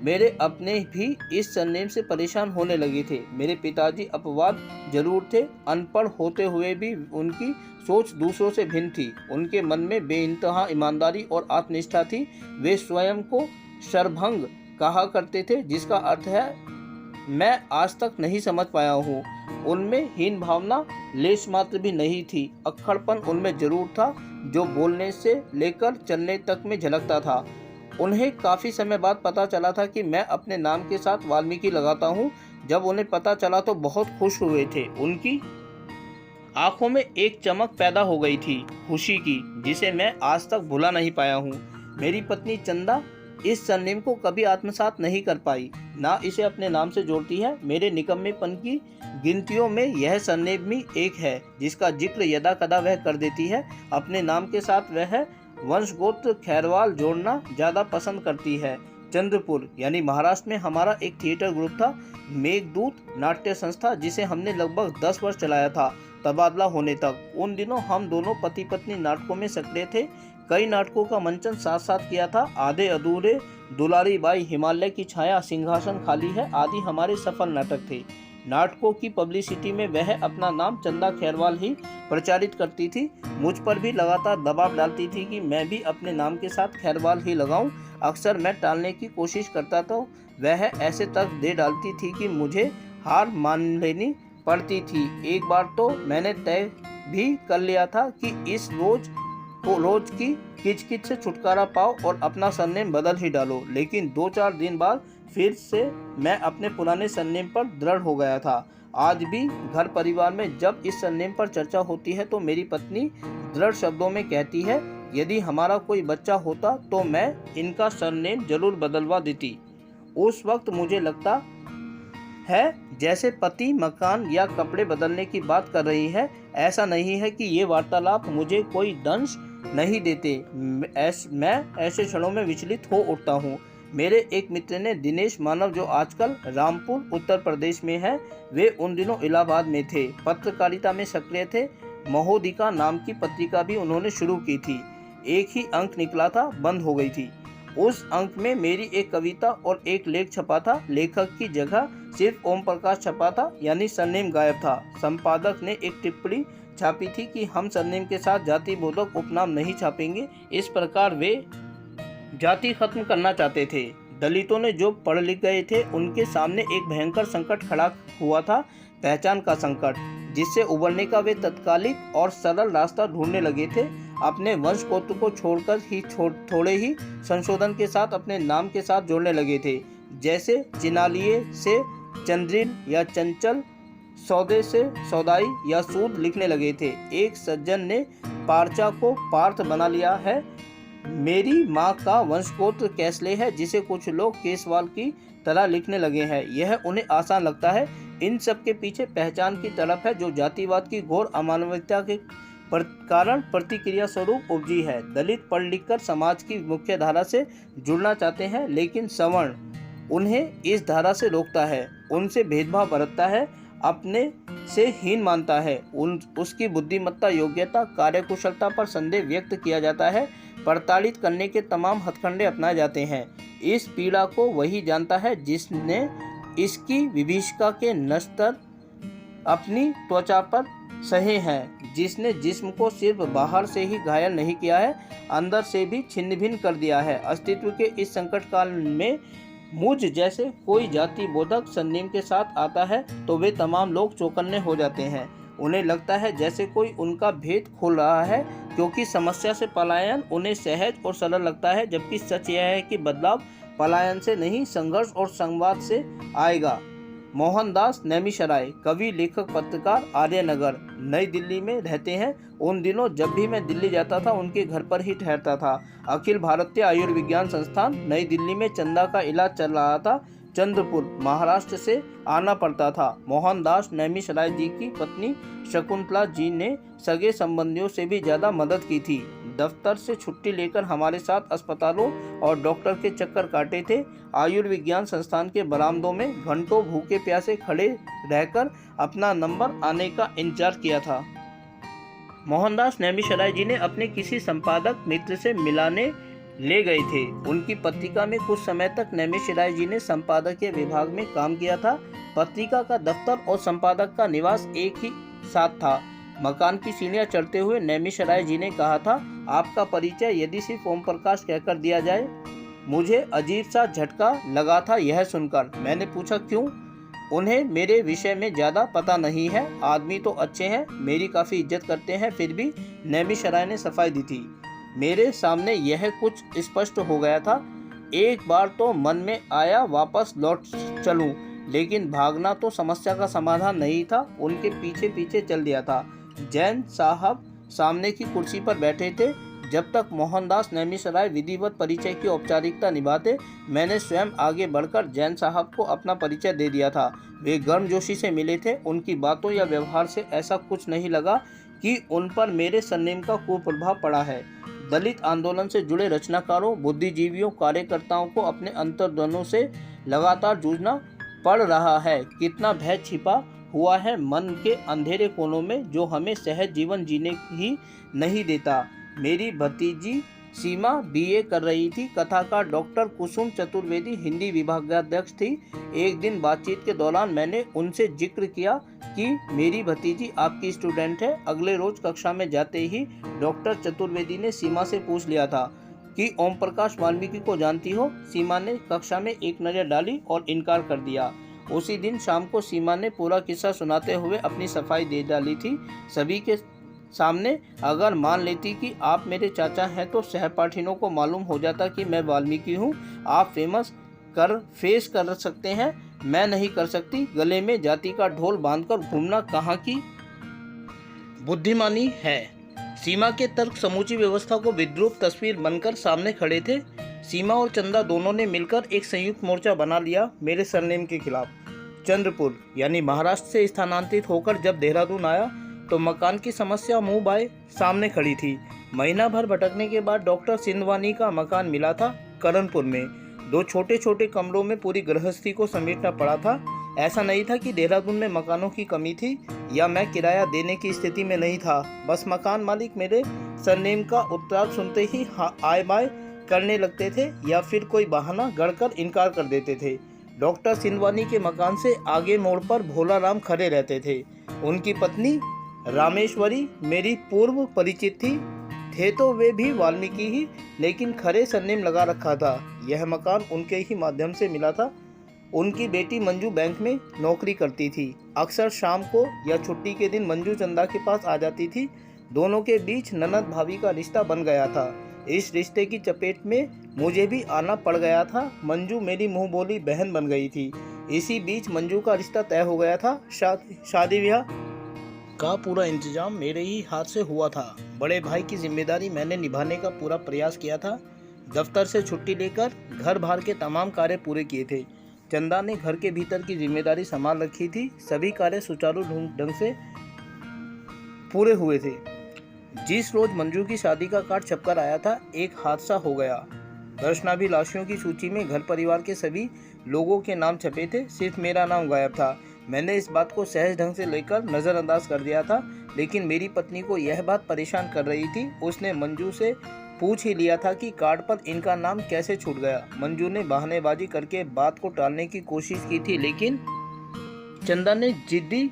मेरे अपने भी इस सरनेम से परेशान होने लगे थे। मेरे पिताजी अपवाद जरूर थे, अनपढ़ होते हुए भी उनकी सोच दूसरों से भिन्न थी। उनके मन में बेइंतहा ईमानदारी और आत्मनिष्ठा थी। वे स्वयं को शरभंग कहा करते थे, जिसका अर्थ है मैं आज तक नहीं समझ पाया हूँ। उनमें हीन भावना लेश मात्र भी नहीं थी। अक्खड़पन उनमें जरूर था, जो बोलने से लेकर चलने तक में झलकता था। उन्हें काफ़ी समय बाद पता चला था कि मैं अपने नाम के साथ वाल्मीकि लगाता हूँ। जब उन्हें पता चला तो बहुत खुश हुए थे। उनकी आंखों में एक चमक पैदा हो गई थी, खुशी की, जिसे मैं आज तक भुला नहीं पाया हूँ। मेरी पत्नी चंदा इस सरनेम को कभी आत्मसात नहीं कर पाई, ना इसे अपने नाम से जोड़ती है। मेरे निकम्मेपन की गिनतियों में यह सरनेम भी एक है, जिसका जिक्र यदा कदा वह कर देती है। अपने नाम के साथ वह वंशगोत्र खैरवाल जोड़ना ज़्यादा पसंद करती है। चंद्रपुर यानी महाराष्ट्र में हमारा एक थिएटर ग्रुप था, मेघदूत नाट्य संस्था, जिसे हमने लगभग 10 वर्ष चलाया था, तबादला होने तक। उन दिनों हम दोनों पति पत्नी नाटकों में सक्रिय थे। कई नाटकों का मंचन साथ साथ किया था। आधे अधूरे, दुलारी बाई, हिमालय की छाया, सिंहासन खाली है आदि हमारे सफल नाटक थे। नाटकों की पब्लिसिटी में वह अपना नाम चंदा खैरवाल ही प्रचारित करती थी। मुझ पर भी लगातार दबाव डालती थी कि मैं भी अपने नाम के साथ खैरवाल ही लगाऊं। अक्सर मैं टालने की कोशिश करता तो वह ऐसे तर्क दे डालती थी कि मुझे हार मान लेनी पड़ती थी। एक बार तो मैंने तय भी कर लिया था कि इस रोज की किचकिच से छुटकारा पाओ और अपना सरनेम बदल ही डालो। लेकिन 2-4 दिन बाद फिर से मैं अपने पुराने सरनेम पर दृढ़ हो गया था। आज भी घर परिवार में जब इस सरनेम पर चर्चा होती है तो मेरी पत्नी दृढ़ शब्दों में कहती है, यदि हमारा कोई बच्चा होता तो मैं इनका सरनेम जरूर बदलवा देती। उस वक्त मुझे लगता है जैसे पति मकान या कपड़े बदलने की बात कर रही है। ऐसा नहीं है कि ये वार्तालाप मुझे कोई दंश नहीं देते। मैं ऐसे क्षणों में विचलित हो उठता हूँ। मेरे एक मित्र ने, दिनेश मानव, जो आजकल रामपुर उत्तर प्रदेश में है, वे उन दिनों इलाहाबाद में थे, पत्रकारिता में सक्रिय थे। महोदिका नाम की पत्रिका भी उन्होंने शुरू की थी। एक ही अंक निकला था, बंद हो गई थी। उस अंक में मेरी एक कविता और एक लेख छपा था। लेखक की जगह सिर्फ ओम प्रकाश छपा था, यानी सरनेम गायब था। संपादक ने एक टिप्पणी छापी थी कि हम सरनेम के साथ जाति बोधक उपनाम नहीं छापेंगे। इस प्रकार वे जाति खत्म करना चाहते थे। दलितों ने जो पढ़ लिख गए थे उनके सामने एक भयंकर संकट खड़ा हुआ था, पहचान का संकट, जिससे उबरने का वे तत्कालिक और सरल रास्ता ढूंढने लगे थे। अपने वंश गोत्र को छोड़कर ही थोड़े ही संशोधन के साथ अपने नाम के साथ जोड़ने लगे थे। जैसे चिनालिए से चंद्रिल या चंचल, सौदे से सौदाई या सूद लिखने लगे थे। एक सज्जन ने पार्चा को पार्थ बना लिया है। मेरी माँ का वंशगोत्र कैसले है, जिसे कुछ लोग केसवाल की तरह लिखने लगे हैं। यह उन्हें आसान लगता है। इन सब के पीछे पहचान की तड़प है, जो जातिवाद की घोर अमानविकता के कारण प्रतिक्रिया स्वरूप उपजी है। दलित पढ़ लिखकर समाज की मुख्य धारा से जुड़ना चाहते हैं, लेकिन सवर्ण उन्हें इस धारा से रोकता है, उनसे भेदभाव बरतता है, अपने से हीन मानता है। उसकी बुद्धिमत्ता, योग्यता, कार्यकुशलता पर संदेह व्यक्त किया जाता है। प्रताड़ित करने के तमाम हथकंडे अपनाए जाते हैं। इस पीड़ा को वही जानता है जिसने इसकी विभीषिका के नश्तर अपनी त्वचा पर सहे हैं, जिसने जिस्म को सिर्फ बाहर से ही घायल नहीं किया है, अंदर से भी छिन्न भिन्न कर दिया है। अस्तित्व के इस संकट काल में मुझ जैसे कोई जाति बोधक सरनेम के साथ आता है तो वे तमाम लोग चौकन्ने हो जाते हैं। उन्हें लगता है जैसे कोई उनका भेद खोल रहा है, क्योंकि समस्या से पलायन उन्हें सहज और सरल लगता है, जबकि सच यह है कि बदलाव पलायन से नहीं, संघर्ष और संवाद से आएगा। मोहनदास नैमिषारण्य, कवि, लेखक, पत्रकार, आर्यनगर, नई दिल्ली में रहते हैं। उन दिनों जब भी मैं दिल्ली जाता था उनके घर पर ही ठहरता था। अखिल भारतीय आयुर्विज्ञान संस्थान नई दिल्ली में चंदा का इलाज चल रहा था। चंद्रपुर महाराष्ट्र से आना पड़ता था। मोहनदास नैमिषारण्य जी की पत्नी शकुंतला जी ने सगे संबंधियों से भी ज़्यादा मदद की थी। दफ्तर से छुट्टी लेकर हमारे साथ अस्पतालों और डॉक्टर के चक्कर काटे थे। आयुर्विज्ञान संस्थान के बरामदों में घंटों भूखे प्यासे खड़े रहकर अपना नंबर आने का इंतजार किया था। मोहनदास नैमिषारण्य जी ने अपने किसी संपादक मित्र से मिलाने ले गए थे। उनकी पत्रिका में कुछ समय तक नैमिषारण्य जी ने संपादकीय विभाग में काम किया था। पत्रिका का दफ्तर और संपादक का निवास एक ही साथ था। मकान की सीढ़ियां चढ़ते हुए नैमिषारण्य जी ने कहा था, आपका परिचय यदि सिर्फ ओम प्रकाश कहकर दिया जाए। मुझे अजीब सा झटका लगा था यह सुनकर। मैंने पूछा, क्यों? उन्हें मेरे विषय में ज़्यादा पता नहीं है। आदमी तो अच्छे हैं, मेरी काफ़ी इज्जत करते हैं, फिर भी नैमिषारण्य ने सफाई दी थी। मेरे सामने यह कुछ स्पष्ट हो गया था। एक बार तो मन में आया वापस लौट चलूं, लेकिन भागना तो समस्या का समाधान नहीं था। उनके पीछे पीछे चल दिया था। जैन साहब सामने की कुर्सी पर बैठे थे। जब तक मोहनदास नैमिषारण्य विधिवत परिचय की औपचारिकता निभाते, मैंने स्वयं आगे बढ़कर जैन साहब को अपना परिचय दे दिया था। वे गर्मजोशी से मिले थे। उनकी बातों या व्यवहार से ऐसा कुछ नहीं लगा कि उन पर मेरे सरनेम का कुप्रभाव पड़ा है। दलित आंदोलन से जुड़े रचनाकारों, बुद्धिजीवियों, कार्यकर्ताओं को अपने अंतर्द्वंद्वों से लगातार जूझना पड़ रहा है। कितना भय छिपा हुआ है मन के अंधेरे कोनों में, जो हमें सहज जीवन जीने ही नहीं देता। मेरी भतीजी सीमा बीए कर रही थी। कथाकार डॉक्टर कुसुम चतुर्वेदी हिंदी विभागाध्यक्ष थी। एक दिन बातचीत के दौरान मैंने उनसे जिक्र किया कि मेरी भतीजी आपकी स्टूडेंट है। अगले रोज कक्षा में जाते ही डॉक्टर चतुर्वेदी ने सीमा से पूछ लिया था कि ओम प्रकाश वाल्मीकि को जानती हो? सीमा ने कक्षा में एक नज़र डाली और इनकार कर दिया। उसी दिन शाम को सीमा ने पूरा किस्सा सुनाते हुए अपनी सफाई दे डाली थी। सभी के सामने अगर मान लेती कि आप मेरे चाचा हैं तो सहपाठियों को मालूम हो जाता कि मैं वाल्मीकि हूँ। आप फेस कर सकते हैं, मैं नहीं कर सकती। गले में जाति का ढोल बांधकर घूमना कहाँ की बुद्धिमानी है। सीमा के तर्क समूची व्यवस्था को विद्रूप तस्वीर बनकर सामने खड़े थे। सीमा और चंदा दोनों ने मिलकर एक संयुक्त मोर्चा बना लिया मेरे सरनेम के खिलाफ। चंद्रपुर यानी महाराष्ट्र से स्थानांतरित होकर जब देहरादून आया तो मकान की समस्या मुंह बाए सामने खड़ी थी। महीना भर भटकने के बाद डॉक्टर सिंधवानी का मकान मिला था करणपुर में। 2 छोटे छोटे कमरों में पूरी गृहस्थी को समेटना पड़ा था। ऐसा नहीं था कि देहरादून में मकानों की कमी थी या मैं किराया देने की स्थिति में नहीं था। बस मकान मालिक मेरे सरनेम का उत्तरार्ध सुनते ही आय बाय करने लगते थे या फिर कोई बहाना गढ़कर इनकार कर देते थे। डॉक्टर सिंधवानी के मकान से आगे मोड़ पर भोला राम खड़े रहते थे। उनकी पत्नी रामेश्वरी मेरी पूर्व परिचित थी। थे तो वे भी वाल्मीकि ही, लेकिन खरे सरनेम लगा रखा था। यह मकान उनके ही माध्यम से मिला था। उनकी बेटी मंजू बैंक में नौकरी करती थी। अक्सर शाम को या छुट्टी के दिन मंजू चंदा के पास आ जाती थी। दोनों के बीच ननद भाभी का रिश्ता बन गया था। इस रिश्ते की चपेट में मुझे भी आना पड़ गया था। मंजू मेरी मुंह बोली बहन बन गई थी। इसी बीच मंजू का रिश्ता तय हो गया था। शादी ब्याह का पूरा इंतजाम मेरे ही हाथ से हुआ था। बड़े भाई की जिम्मेदारी मैंने निभाने का पूरा प्रयास किया था। दफ्तर से छुट्टी लेकर घर बाहर के तमाम कार्य पूरे किए थे। चंदा ने घर के भीतर की जिम्मेदारी संभाल रखी थी। सभी कार्य सुचारू ढंग से पूरे हुए थे। जिस रोज मंजू की शादी का कार्ड छपकर आया था, एक हादसा हो गया। दर्शनाभिलाषियों की सूची में घर परिवार के सभी लोगों के नाम छपे थे, सिर्फ मेरा नाम गायब था। मैंने इस बात को सहज ढंग से लेकर नज़रअंदाज कर दिया था, लेकिन मेरी पत्नी को यह बात परेशान कर रही थी। उसने मंजू से पूछ ही लिया था कि कार्ड पर इनका नाम कैसे छूट गया। मंजू ने बहानेबाजी करके बात को टालने की कोशिश की थी, लेकिन चंदा ने जिद्दी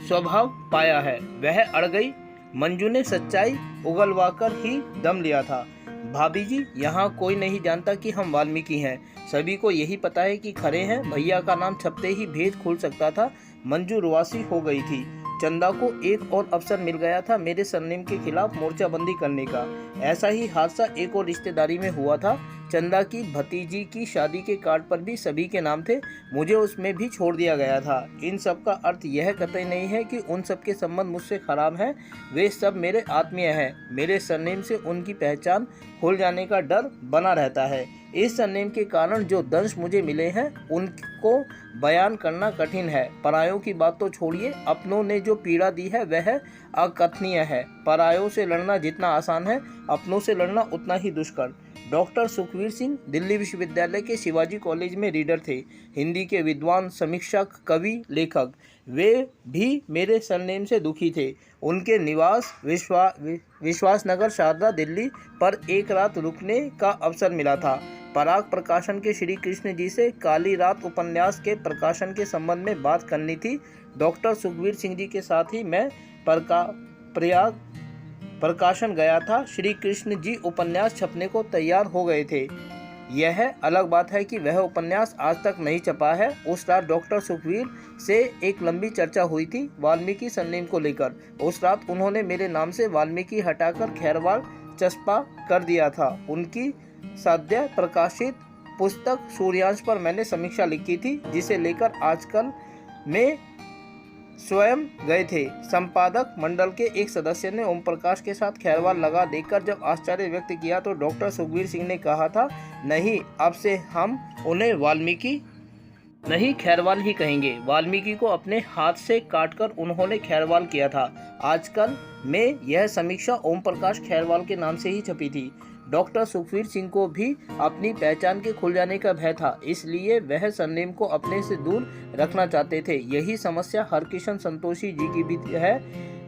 स्वभाव पाया है। वह अड़ गई। मंजू ने सच्चाई उगलवाकर ही दम लिया था। भाभी जी, यहाँ कोई नहीं जानता कि हम वाल्मीकि हैं। सभी को यही पता है कि खरे हैं। भैया का नाम छपते ही भेद खुल सकता था। मंजू रुआसी हो गई थी। चंदा को एक और अवसर मिल गया था मेरे सरनेम के खिलाफ मोर्चाबंदी करने का। ऐसा ही हादसा एक और रिश्तेदारी में हुआ था। चंदा की भतीजी की शादी के कार्ड पर भी सभी के नाम थे। मुझे उसमें भी छोड़ दिया गया था। इन सब का अर्थ यह कतई नहीं है कि उन सब के संबंध मुझसे खराब हैं। वे सब मेरे आत्मीय हैं। मेरे सरनेम से उनकी पहचान खुल जाने का डर बना रहता है। इस सरनेम के कारण जो दंश मुझे मिले हैं उनको बयान करना कठिन है। परायों की बात तो छोड़िए, अपनों ने जो पीड़ा दी है वह अकथनीय है। परायों से लड़ना जितना आसान है, अपनों से लड़ना उतना ही दुष्कर। डॉक्टर सुखवीर सिंह दिल्ली विश्वविद्यालय के शिवाजी कॉलेज में रीडर थे। हिंदी के विद्वान, समीक्षक, कवि, लेखक। वे भी मेरे सरनेम से दुखी थे। उनके निवास विश्वास नगर, शारदा, दिल्ली पर एक रात रुकने का अवसर मिला था। पराग प्रकाशन के श्री कृष्ण जी से काली रात उपन्यास के प्रकाशन के संबंध में बात करनी थी। डॉक्टर सुखवीर सिंह जी के साथ ही मैं प्रयाग प्रकाशन गया था। श्री कृष्ण जी उपन्यास छपने को तैयार हो गए थे। यह अलग बात है कि वह उपन्यास आज तक नहीं छपा है। उस रात डॉक्टर सुखवीर से एक लंबी चर्चा हुई थी वाल्मीकि सरनेम को लेकर। उस रात उन्होंने मेरे नाम से वाल्मीकि हटाकर खैरवाल चस्पा कर दिया था। उनकी सद्य प्रकाशित पुस्तक सूर्यांश पर मैंने समीक्षा लिखी थी, जिसे लेकर आजकल में स्वयं गए थे। संपादक मंडल के एक सदस्य ने ओम प्रकाश के साथ खैरवाल लगा देखकर जब आश्चर्य व्यक्त किया तो डॉक्टर सुखवीर सिंह ने कहा था, नहीं, अब से हम उन्हें वाल्मीकि नहीं खैरवाल ही कहेंगे। वाल्मीकि को अपने हाथ से काटकर उन्होंने खैरवाल किया था। आजकल में यह समीक्षा ओम प्रकाश खैरवाल के नाम से ही छपी थी। डॉक्टर सुखवीर सिंह को भी अपनी पहचान के खुल जाने का भय था, इसलिए वह सरनेम को अपने से दूर रखना चाहते थे। यही समस्या हरकिशन संतोषी जी की भी है।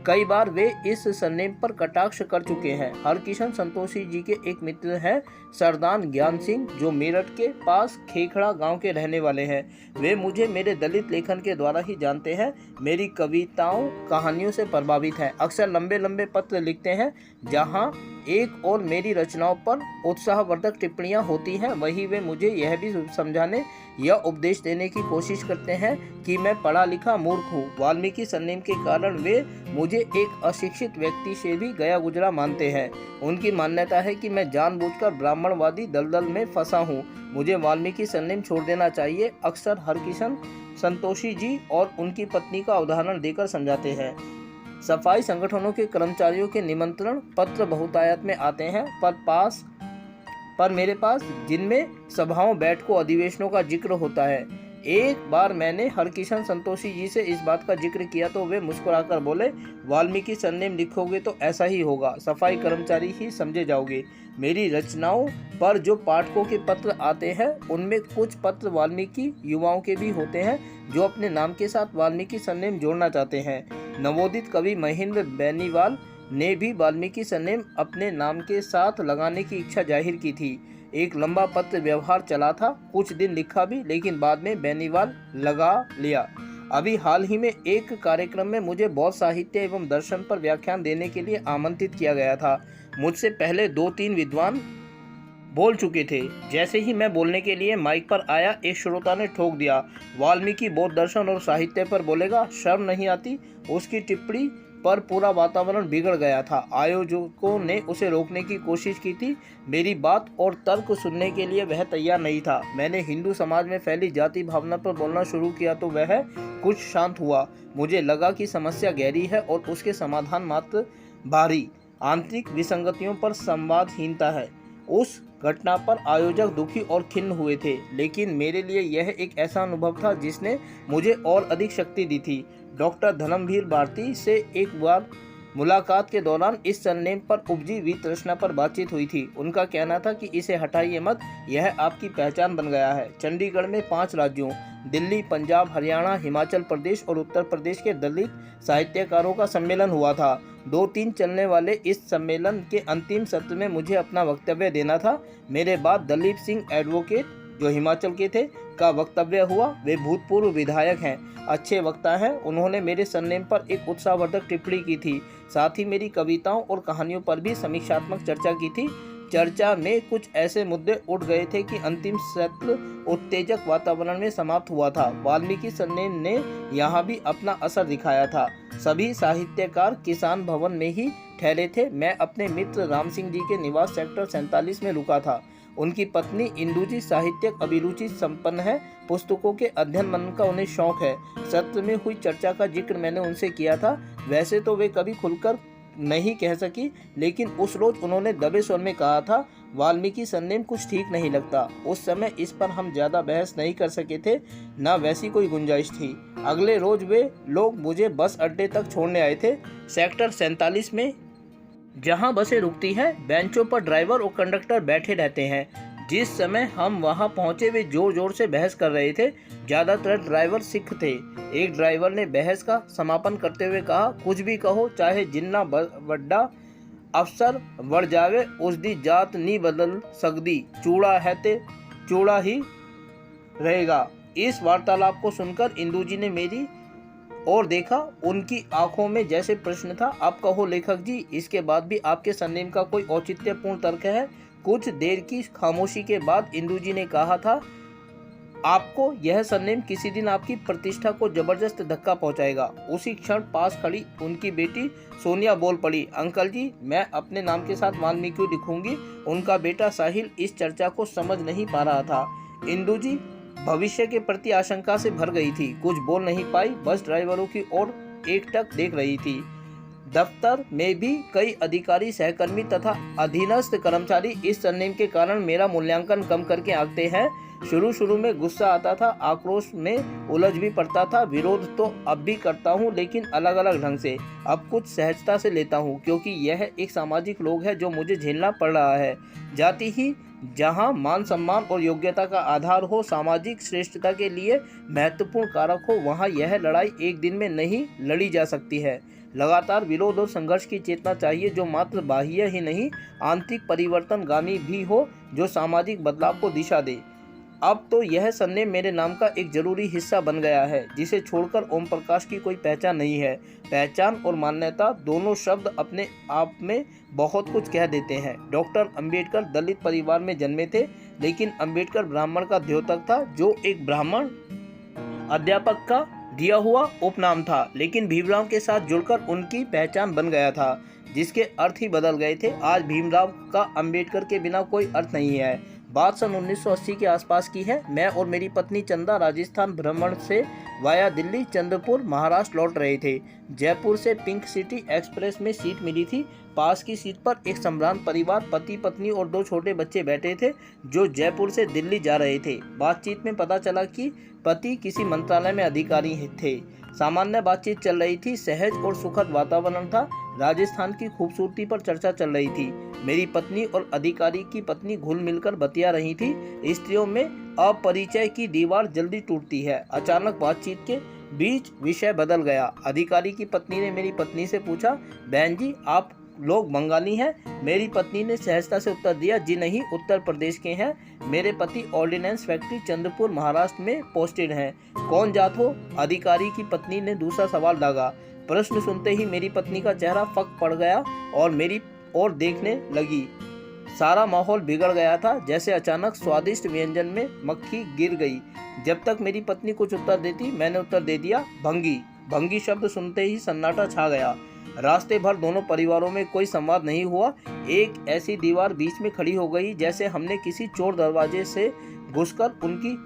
कई बार वे इस सरनेम पर कटाक्ष कर चुके हैं। हरकिशन संतोषी जी के एक मित्र हैं सरदान ज्ञान सिंह, जो मेरठ के पास खेखड़ा गांव के रहने वाले हैं। वे मुझे मेरे दलित लेखन के द्वारा ही जानते हैं। मेरी कविताओं कहानियों से प्रभावित हैं। अक्सर लंबे लंबे पत्र लिखते हैं। जहां एक और मेरी रचनाओं पर उत्साहवर्धक टिप्पणियां होती हैं, वहीं वे मुझे यह भी समझाने या उपदेश देने की कोशिश करते हैं कि मैं पढ़ा लिखा मूर्ख हूँ। वाल्मीकि सरनेम के कारण वे मुझे एक अशिक्षित व्यक्ति से भी गया गुजरा मानते हैं। उनकी मान्यता है कि मैं जानबूझकर ब्राह्मणवादी दलदल में फंसा हूँ। मुझे वाल्मीकि सरनेम छोड़ देना चाहिए। अक्सर हरकिशन संतोषी जी और उनकी पत्नी का उदाहरण देकर समझाते हैं। सफाई संगठनों के कर्मचारियों के निमंत्रण पत्र बहुतायत में आते हैं, पर मेरे पास जिनमें सभाओं, बैठकों, अधिवेशनों का जिक्र होता है। एक बार मैंने हरकिशन संतोषी जी से इस बात का जिक्र किया तो वे मुस्कुराकर बोले, वाल्मीकि सरनेम लिखोगे तो ऐसा ही होगा, सफाई कर्मचारी ही समझे जाओगे। मेरी रचनाओं पर जो पाठकों के पत्र आते हैं उनमें कुछ पत्र वाल्मीकि युवाओं के भी होते हैं, जो अपने नाम के साथ वाल्मीकि सरनेम जोड़ना चाहते हैं। नवोदित कवि महेंद्र बेनीवाल ने भी वाल्मीकि सरनेम अपने नाम के साथ लगाने की इच्छा जाहिर की थी। एक लंबा पत्र व्यवहार चला था, कुछ दिन लिखा भी, लेकिन बाद में बेनीवाल लगा लिया। अभी हाल ही में एक कार्यक्रम में मुझे बौद्ध साहित्य एवं दर्शन पर व्याख्यान देने के लिए आमंत्रित किया गया था। मुझसे पहले 2-3 विद्वान बोल चुके थे। जैसे ही मैं बोलने के लिए माइक पर आया, एक श्रोता ने ठोक दिया, वाल्मीकि बौद्ध दर्शन और साहित्य पर बोलेगा, शर्म नहीं आती? उसकी टिप्पणी पर पूरा वातावरण बिगड़ गया था। आयोजकों ने उसे रोकने की कोशिश की थी। मेरी बात और तर्क सुनने के लिए वह तैयार नहीं था। मैंने हिंदू समाज में फैली जाति भावना पर बोलना शुरू किया तो वह कुछ शांत हुआ। मुझे लगा कि समस्या गहरी है और उसके समाधान मात्र भारी आंतरिक विसंगतियों पर संवादहीनता है। उस घटना पर आयोजक दुखी और खिन्न हुए थे, लेकिन मेरे लिए यह एक ऐसा अनुभव था जिसने मुझे और अधिक शक्ति दी थी। डॉक्टर धर्मवीर भारती से एक बार मुलाकात के दौरान इस सरनेम पर उपजी वितृष्णा पर बातचीत हुई थी। उनका कहना था कि इसे हटाइए मत, यह आपकी पहचान बन गया है। चंडीगढ़ में 5 राज्यों दिल्ली, पंजाब, हरियाणा, हिमाचल प्रदेश और उत्तर प्रदेश के दलित साहित्यकारों का सम्मेलन हुआ था। 2-3 चलने वाले इस सम्मेलन के अंतिम सत्र में मुझे अपना वक्तव्य देना था। मेरे बाद दलीप सिंह एडवोकेट, जो हिमाचल के थे, का वक्तव्य हुआ। वे भूतपूर्व विधायक हैं, अच्छे वक्ता हैं। उन्होंने मेरे सरनेम पर एक उत्साहवर्धक टिप्पणी की थी, साथ ही मेरी कविताओं और कहानियों पर भी समीक्षात्मक चर्चा की थी। चर्चा में कुछ ऐसे मुद्दे उठ गए थे कि अंतिम सत्र उत्तेजक वातावरण में समाप्त हुआ था। वाल्मीकि सरनेम ने यहाँ भी अपना असर दिखाया था। सभी साहित्यकार किसान भवन में ही ठहरे थे। मैं अपने मित्र राम सिंह जी के निवास सेक्टर 47 में रुका था। उनकी पत्नी इंदू जी साहित्यक अभिरुचि संपन्न है, पुस्तकों के अध्ययन मनन का उन्हें शौक है। सत्र में हुई चर्चा का जिक्र मैंने उनसे किया था। वैसे तो वे कभी खुलकर नहीं कह सकी, लेकिन उस रोज उन्होंने दबे स्वर में कहा था, वाल्मीकि सरनेम कुछ ठीक नहीं लगता। उस समय इस पर हम ज़्यादा बहस नहीं कर सके थे, ना वैसी कोई गुंजाइश थी। अगले रोज वे लोग मुझे बस अड्डे तक छोड़ने आए थे। सेक्टर 47 में जहां बसें रुकती हैं, बेंचों पर ड्राइवर और कंडक्टर बैठे रहते हैं। जिस समय हम वहां पहुंचे वे जोर जोर से बहस कर रहे थे। ज़्यादातर ड्राइवर सिख थे। एक ड्राइवर ने बहस का समापन करते हुए कहा, कुछ भी कहो, चाहे जिन्ना वड्डा अफसर बढ़ जावे, उस दी जात नी बदल सकदी, चूड़ा है ते चूड़ा ही रहेगा। इस वार्तालाप को सुनकर इंदू जी ने मेरी और देखा। उनकी आंखों में जैसे प्रश्न था। अब कहो लेखक जी, इसके बाद भी आपके सरनेम का कोई औचित्यपूर्ण तर्क है? कुछ देर की खामोशी के बाद इंदू जी ने कहा था, आपको यह सरनेम किसी दिन आपकी प्रतिष्ठा को जबरदस्त धक्का पहुंचाएगा। उसी क्षण पास खड़ी उनकी बेटी सोनिया बोल पड़ी, अंकल जी, मैं अपने नाम के साथ वाल्मीकि लिखूंगी। उनका बेटा साहिल इस चर्चा को समझ नहीं पा रहा था। इंदू जी भविष्य के प्रति आशंका से भर गई थी, कुछ बोल नहीं पाई, बस ड्राइवरों की ओर एकटक देख रही थी। दफ्तर में भी कई अधिकारी, सहकर्मी तथा अधीनस्थ कर्मचारी इस सरनेम के कारण मेरा मूल्यांकन कम करके आंकते हैं। शुरू में गुस्सा आता था, आक्रोश में उलझ भी पड़ता था। विरोध तो अब भी करता हूँ, लेकिन अलग अलग ढंग से। अब कुछ सहजता से लेता हूँ, क्योंकि यह एक सामाजिक रोग है जो मुझे झेलना पड़ रहा है। जाति ही जहाँ मान सम्मान और योग्यता का आधार हो, सामाजिक श्रेष्ठता के लिए महत्वपूर्ण कारक हो, वहाँ यह लड़ाई एक दिन में नहीं लड़ी जा सकती है। लगातार विरोध और संघर्ष की चेतना चाहिए, जो मात्र बाह्य ही नहीं, आंतरिक परिवर्तनगामी भी हो, जो सामाजिक बदलाव को दिशा दे। अब तो यह सरनेम मेरे नाम का एक जरूरी हिस्सा बन गया है, जिसे छोड़कर ओम प्रकाश की कोई पहचान नहीं है। पहचान और मान्यता दोनों शब्द अपने आप में बहुत कुछ कह देते हैं। डॉक्टर अंबेडकर दलित परिवार में जन्मे थे, लेकिन अंबेडकर ब्राह्मण का द्योतक था, जो एक ब्राह्मण अध्यापक का दिया हुआ उपनाम था, लेकिन भीमराव के साथ जुड़कर उनकी पहचान बन गया था, जिसके अर्थ ही बदल गए थे। आज भीमराव का अंबेडकर के बिना कोई अर्थ नहीं है। बात सन 1980 के आसपास की है। मैं और मेरी पत्नी चंदा राजस्थान भ्रमण से वाया दिल्ली चंद्रपुर महाराष्ट्र लौट रहे थे। जयपुर से पिंक सिटी एक्सप्रेस में सीट मिली थी। पास की सीट पर एक सम्भ्रांत परिवार, पति पत्नी और 2 छोटे बच्चे बैठे थे, जो जयपुर से दिल्ली जा रहे थे। बातचीत में पता चला कि पति किसी मंत्रालय में अधिकारी थे। सामान्य बातचीत चल रही थी, सहज और सुखद वातावरण था। राजस्थान की खूबसूरती पर चर्चा चल रही थी। मेरी पत्नी और अधिकारी की पत्नी घुल मिलकर बतिया रही थी। स्त्रियों में अपरिचय की दीवार जल्दी टूटती है। अचानक बातचीत के बीच विषय बदल गया। अधिकारी की पत्नी ने मेरी पत्नी से पूछा, बहन जी, आप लोग बंगाली हैं? मेरी पत्नी ने सहजता से उत्तर दिया, जी नहीं, उत्तर प्रदेश के हैं। मेरे पति ऑर्डिनेंस फैक्ट्री चंद्रपुर महाराष्ट्र में पोस्टेड हैं। कौन जात हो? अधिकारी की पत्नी ने दूसरा सवाल दागा। प्रश्न सुनते ही मेरी पत्नी का चेहरा फक पड़ गया और मेरी ओर देखने लगी। सारा माहौल बिगड़ गया था, जैसे अचानक स्वादिष्ट व्यंजन में मक्खी गिर गई। जब तक मेरी पत्नी कुछ उत्तर देती, मैंने उत्तर दे दिया, भंगी। भंगी शब्द सुनते ही सन्नाटा छा गया। रास्ते भर दोनों परिवारों में कोई संवाद नहीं हुआ। एक ऐसी दीवार बीच में खड़ी हो गई जैसे हमने किसी चोर दरवाजे से घुसकर उनकी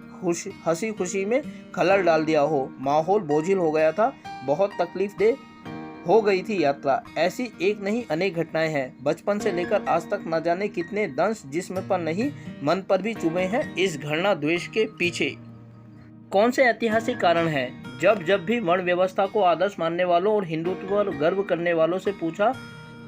हंसी खुशी में खलल डाल दिया हो। माहौल बोझिल हो गया था। बहुत तकलीफ दे हो गई थी यात्रा। ऐसी एक नहीं अनेक घटनाएं हैं। बचपन से लेकर आज तक न जाने कितने दंश जिस्म पर नहीं, मन पर भी चुभे हैं। इस घृणा द्वेष के पीछे कौन से ऐतिहासिक कारण हैं? जब भी वर्ण व्यवस्था को आदर्श मानने वालों और हिंदुत्व पर गर्व करने वालों से पूछा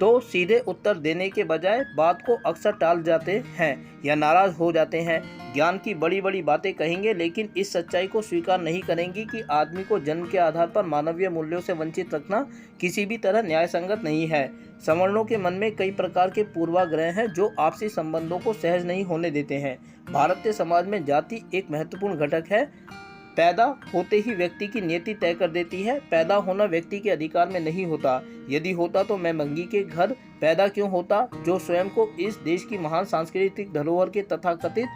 तो सीधे उत्तर देने के बजाय बात को अक्सर टाल जाते हैं या नाराज हो जाते हैं। ज्ञान की बड़ी बड़ी बातें कहेंगे, लेकिन इस सच्चाई को स्वीकार नहीं करेंगे कि आदमी को जन्म के आधार पर मानवीय मूल्यों से वंचित रखना किसी भी तरह न्यायसंगत नहीं है। सवर्णों के मन में कई प्रकार के पूर्वाग्रह हैं जो आपसी संबंधों को सहज नहीं होने देते हैं। भारतीय समाज में जाति एक महत्वपूर्ण घटक है। पैदा होते ही व्यक्ति की नियति तय कर देती है। पैदा होना व्यक्ति के अधिकार में नहीं होता। यदि होता तो मैं मंगी के घर पैदा क्यों होता, जो स्वयं को इस देश की महान सांस्कृतिक धरोहर के तथाकथित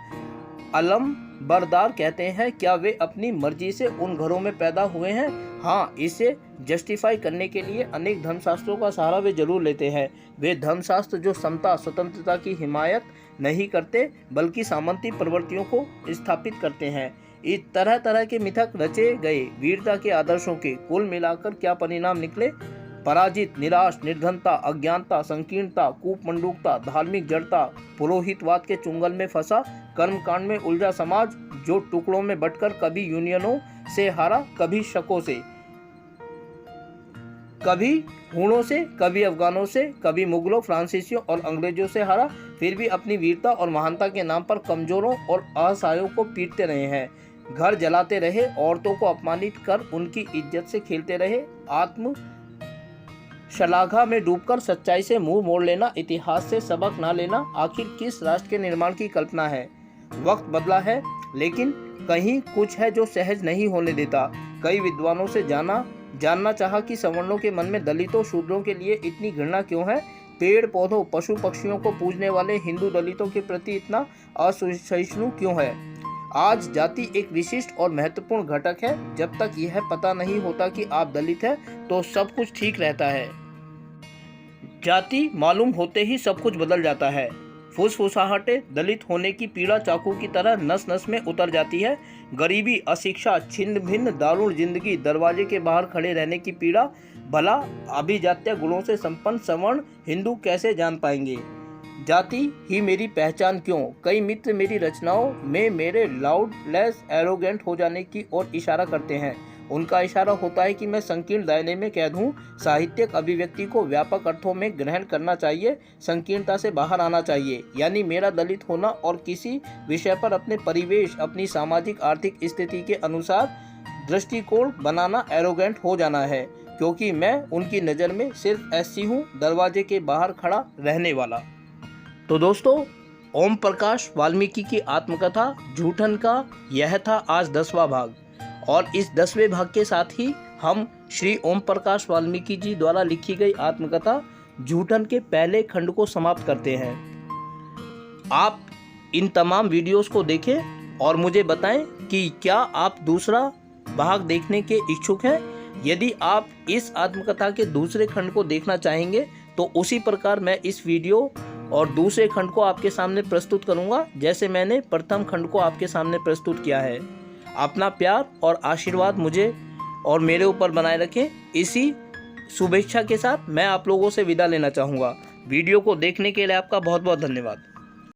अलंबरदार कहते हैं। क्या वे अपनी मर्जी से उन घरों में पैदा हुए हैं? हाँ, इसे जस्टिफाई करने के लिए अनेक धर्मशास्त्रों का सहारा वे जरूर लेते हैं। वे धर्मशास्त्र जो समता स्वतंत्रता की हिमायत नहीं करते बल्कि सामंती प्रवृत्तियों को स्थापित करते हैं। इस तरह तरह के मिथक रचे गए वीरता के आदर्शों के कुल मिलाकर क्या परिणाम निकले? पराजित, निराश, निर्धनता, अज्ञानता, संकीर्णता, कूपमंडूकता, धार्मिक जड़ता, पुरोहितवाद के चुंगल में फंसा, कर्मकांड में उलझा समाज जो टुकड़ों में बंटकर कभी यूनियनों से हारा, कभी शकों से, कभी हूणों से, कभी अफगानों से, कभी मुगलों, फ्रांसीसियों और अंग्रेजों से हारा, फिर भी अपनी वीरता और महानता के नाम पर कमजोरों और असहायों को पीटते रहे हैं। घर जलाते रहे, औरतों को अपमानित कर उनकी इज्जत से खेलते रहे। आत्म शलाघा में डूबकर सच्चाई से मुंह मोड़ लेना, इतिहास से सबक ना लेना, आखिर किस राष्ट्र के निर्माण की कल्पना है? वक्त बदला है, लेकिन कहीं कुछ है जो सहज नहीं होने देता। कई विद्वानों से जानना चाहा कि सवर्णों के मन में दलितों शूद्रों के लिए इतनी घृणा क्यों है। पेड़ पौधों, पशु पक्षियों को पूजने वाले हिंदू दलितों के प्रति इतना असहिष्णु क्यों है? आज जाति एक विशिष्ट और महत्वपूर्ण घटक है। जब तक यह पता नहीं होता कि आप दलित हैं तो सब कुछ ठीक रहता है। जाति मालूम होते ही सब कुछ बदल जाता है। फुसफुसाहटे, दलित होने की पीड़ा चाकू की तरह नस नस में उतर जाती है। गरीबी, अशिक्षा, छिन्न भिन्न दारुण जिंदगी, दरवाजे के बाहर खड़े रहने की पीड़ा, भला अभिजात्य गुणों से संपन्न सवर्ण हिंदू कैसे जान पाएंगे? जाति ही मेरी पहचान क्यों? कई मित्र मेरी रचनाओं में मेरे लाउड लेस एरोगेंट हो जाने की ओर इशारा करते हैं। उनका इशारा होता है कि मैं संकीर्ण दायरे में कैद हूँ। साहित्यिक अभिव्यक्ति को व्यापक अर्थों में ग्रहण करना चाहिए, संकीर्णता से बाहर आना चाहिए। यानी मेरा दलित होना और किसी विषय पर अपने परिवेश, अपनी सामाजिक आर्थिक स्थिति के अनुसार दृष्टिकोण बनाना एरोगेंट हो जाना है, क्योंकि मैं उनकी नज़र में सिर्फ ऐसी हूँ, दरवाजे के बाहर खड़ा रहने वाला। तो दोस्तों, ओम प्रकाश वाल्मीकि की आत्मकथा झूठन का यह था आज 10वां भाग, और इस 10वें भाग के साथ ही हम श्री ओम प्रकाश वाल्मीकि जी द्वारा लिखी गई आत्मकथा झूठन के पहले खंड को समाप्त करते हैं। आप इन तमाम वीडियोस को देखें और मुझे बताएं कि क्या आप दूसरा भाग देखने के इच्छुक हैं। यदि आप इस आत्मकथा के दूसरे खंड को देखना चाहेंगे तो उसी प्रकार मैं इस वीडियो और दूसरे खंड को आपके सामने प्रस्तुत करूंगा, जैसे मैंने प्रथम खंड को आपके सामने प्रस्तुत किया है। अपना प्यार और आशीर्वाद मुझे और मेरे ऊपर बनाए रखें। इसी शुभेच्छा के साथ मैं आप लोगों से विदा लेना चाहूँगा। वीडियो को देखने के लिए आपका बहुत बहुत धन्यवाद।